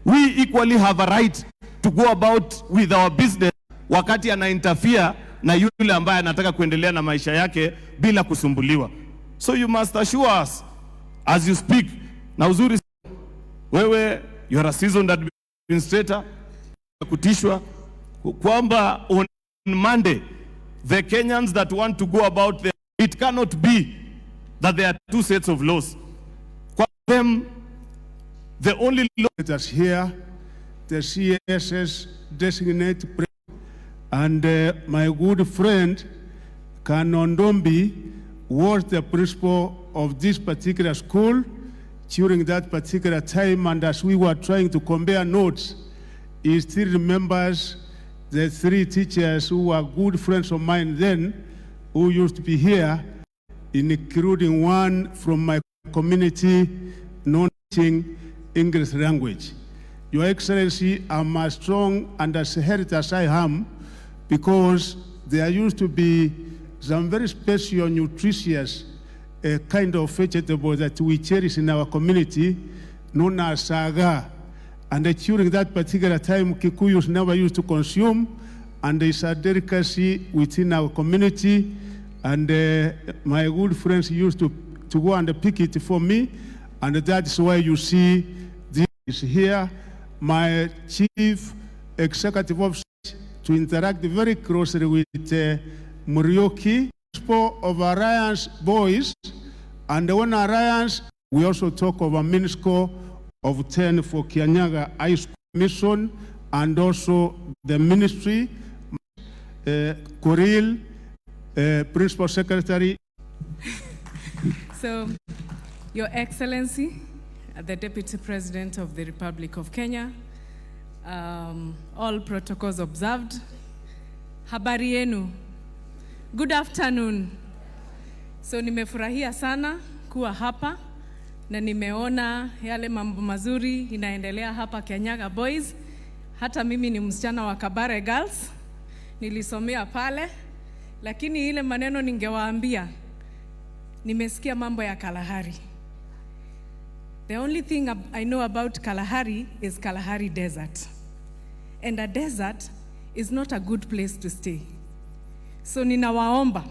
We equally have a right to go about with our business wakati ana interfere na yule ambaye anataka kuendelea na maisha yake bila kusumbuliwa. So you must assure us as you speak. Na uzuri wewe, you are a seasoned administrator, kutishwa kwamba on Monday the Kenyans that want to go about their, it cannot be that there are two sets of laws. For them, the only law that's here, the CSS designate and my good friend Kanondombi was the principal of this particular school during that particular time, and as we were trying to compare notes, he still remembers the 3 teachers who were good friends of mine then, who used to be here, including one from my community non-teaching English language. Your Excellency, I'm as strong and as heritage as I am, because there used to be some very special, nutritious kind of vegetable that we cherish in our community, known as saga. And during that particular time, Kikuyus never used to consume, and it's a delicacy within our community. And my good friends used to go and pick it for me, and that's why you see this is here. My chief executive officer to interact very closely with Murioki of Alliance boys, and on Alliance we also talk of a mini score of 10 for Kanyaga High School Mission, and also the ministry, Koril, Principal Secretary. So, Your Excellency, the Deputy President of the Republic of Kenya, all protocols observed. Habari yenu. Good afternoon. So nimefurahia sana kuwa hapa na nimeona yale mambo mazuri inaendelea hapa Kanyaga Boys. Hata mimi ni msichana wa Kabare Girls, nilisomea pale, lakini ile maneno ningewaambia, nimesikia mambo ya Kalahari. The only thing I know about Kalahari is Kalahari Desert. And a desert is not a good place to stay. So ninawaomba,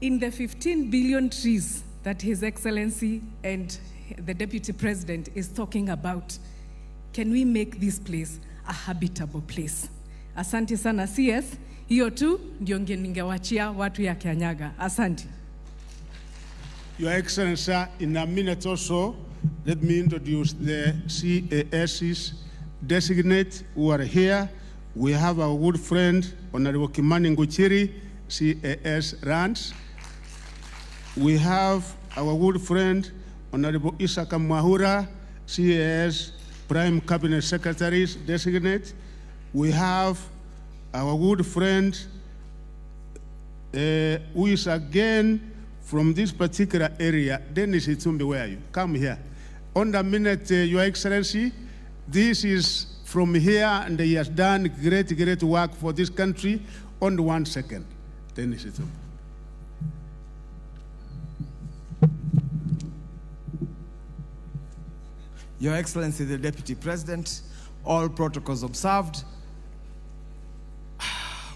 in the 15 billion trees that His Excellency and the Deputy President is talking about, can we make this place a habitable place? Asante sana CS, hiyo tu ndio ningewachia watu ya Kanyaga. Asante. Your Excellency, in a minute or so, let me introduce the CAS's designate who are here. We have our good friend, Honorable Kimani Nguchiri, CAS Rands. We have our good friend, Honorable Isaka Mwahura, CAS Prime Cabinet Secretaries designate. We have our good friend, who is again from this particular area, Dennis Itumbi, where are you? Come here. On the minute, Your Excellency, this is from here, and he has done great work for this country. On 1 second, Dennis Itumbi. Your Excellency, the Deputy President, all protocols observed.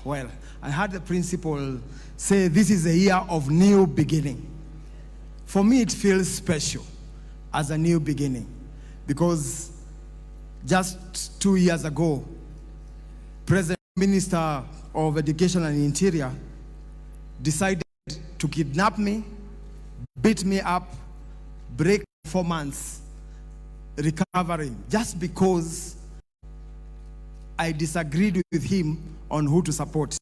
Well, I heard the principal say this is a year of new beginning. For me, it feels special as a new beginning. Because just 2 years ago, President Minister of Education and Interior decided to kidnap me, beat me up, break 4 months recovering, just because I disagreed with him on who to support.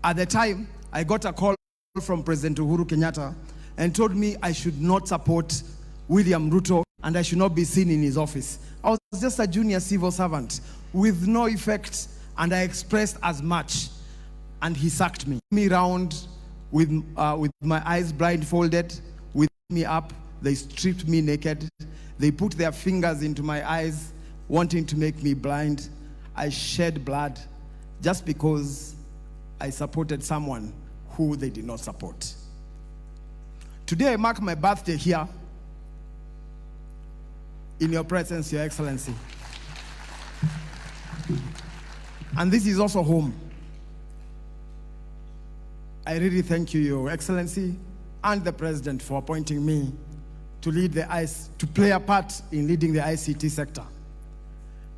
At the time, I got a call from President Uhuru Kenyatta and told me I should not support William Ruto and I should not be seen in his office. I was just a junior civil servant with no effect, and I expressed as much, and he sacked me. Me round with my eyes blindfolded, with me up, they stripped me naked, they put their fingers into my eyes, wanting to make me blind. I shed blood just because I supported someone who they did not support. Today I mark my birthday here in your presence, Your Excellency. And this is also home. I really thank you, Your Excellency, and the President for appointing me to play a part in leading the ICT sector.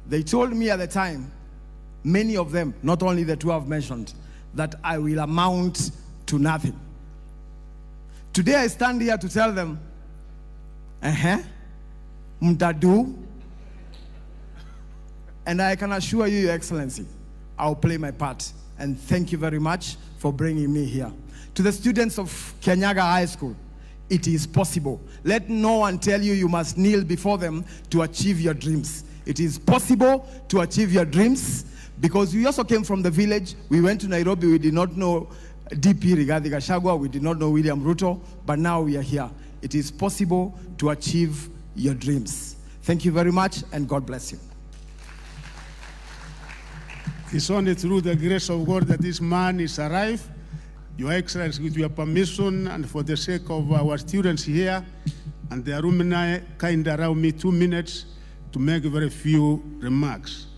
They told me at the time, many of them, not only the two I've mentioned, that I will amount to nothing. Today I stand here to tell them, mtadu, and I can assure you, Your Excellency, I'll play my part. And thank you very much for bringing me here. To the students of Kanyaga High School, it is possible. Let no one tell you you must kneel before them to achieve your dreams. It is possible to achieve your dreams, because we also came from the village. We went to Nairobi. We did not know DP Rigathi Gachagua. We did not know William Ruto, but now we are here. It is possible to achieve your dreams. Thank you very much, and God bless you. It's only through the grace of God that this man is arrived. Your Excellency, with your permission and for the sake of our students here and the alumni, kind allow me 2 minutes to make very few remarks.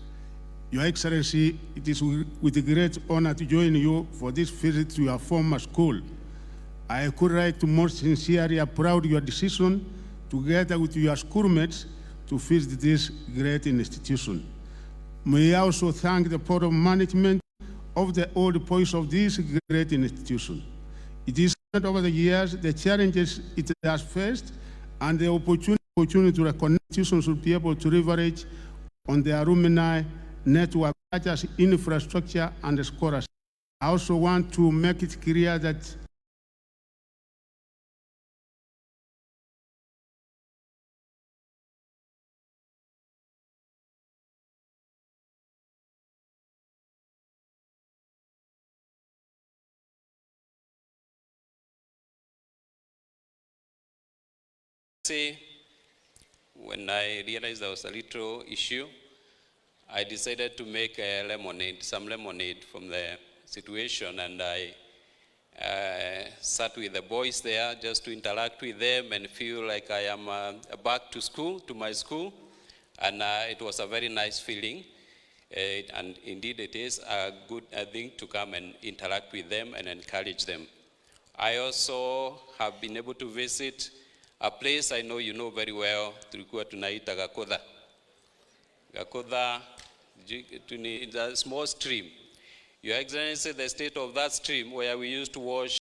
Your Excellency, it is with great honor to join you for this visit to your former school. I could write to most sincerely applaud your decision, together with your schoolmates, to visit this great institution. May I also thank the Board of Management of the old boys of this great institution. It is over the years the challenges it has faced and the opportunity to recognize institutions should be able to leverage on the alumni network, such as infrastructure and scholarship. I also want to make it clear that when I realized there was a little issue, I decided to make some lemonade from the situation, and I sat with the boys there just to interact with them and feel like I am back to school, to my school, and it was a very nice feeling. And indeed it is a good thing to come and interact with them and encourage them. I also have been able to visit a place I know you know very well, tulikuwa tunaita Gakodha. Gakodha is a small stream. Your Excellency, the state of that stream where we used to wash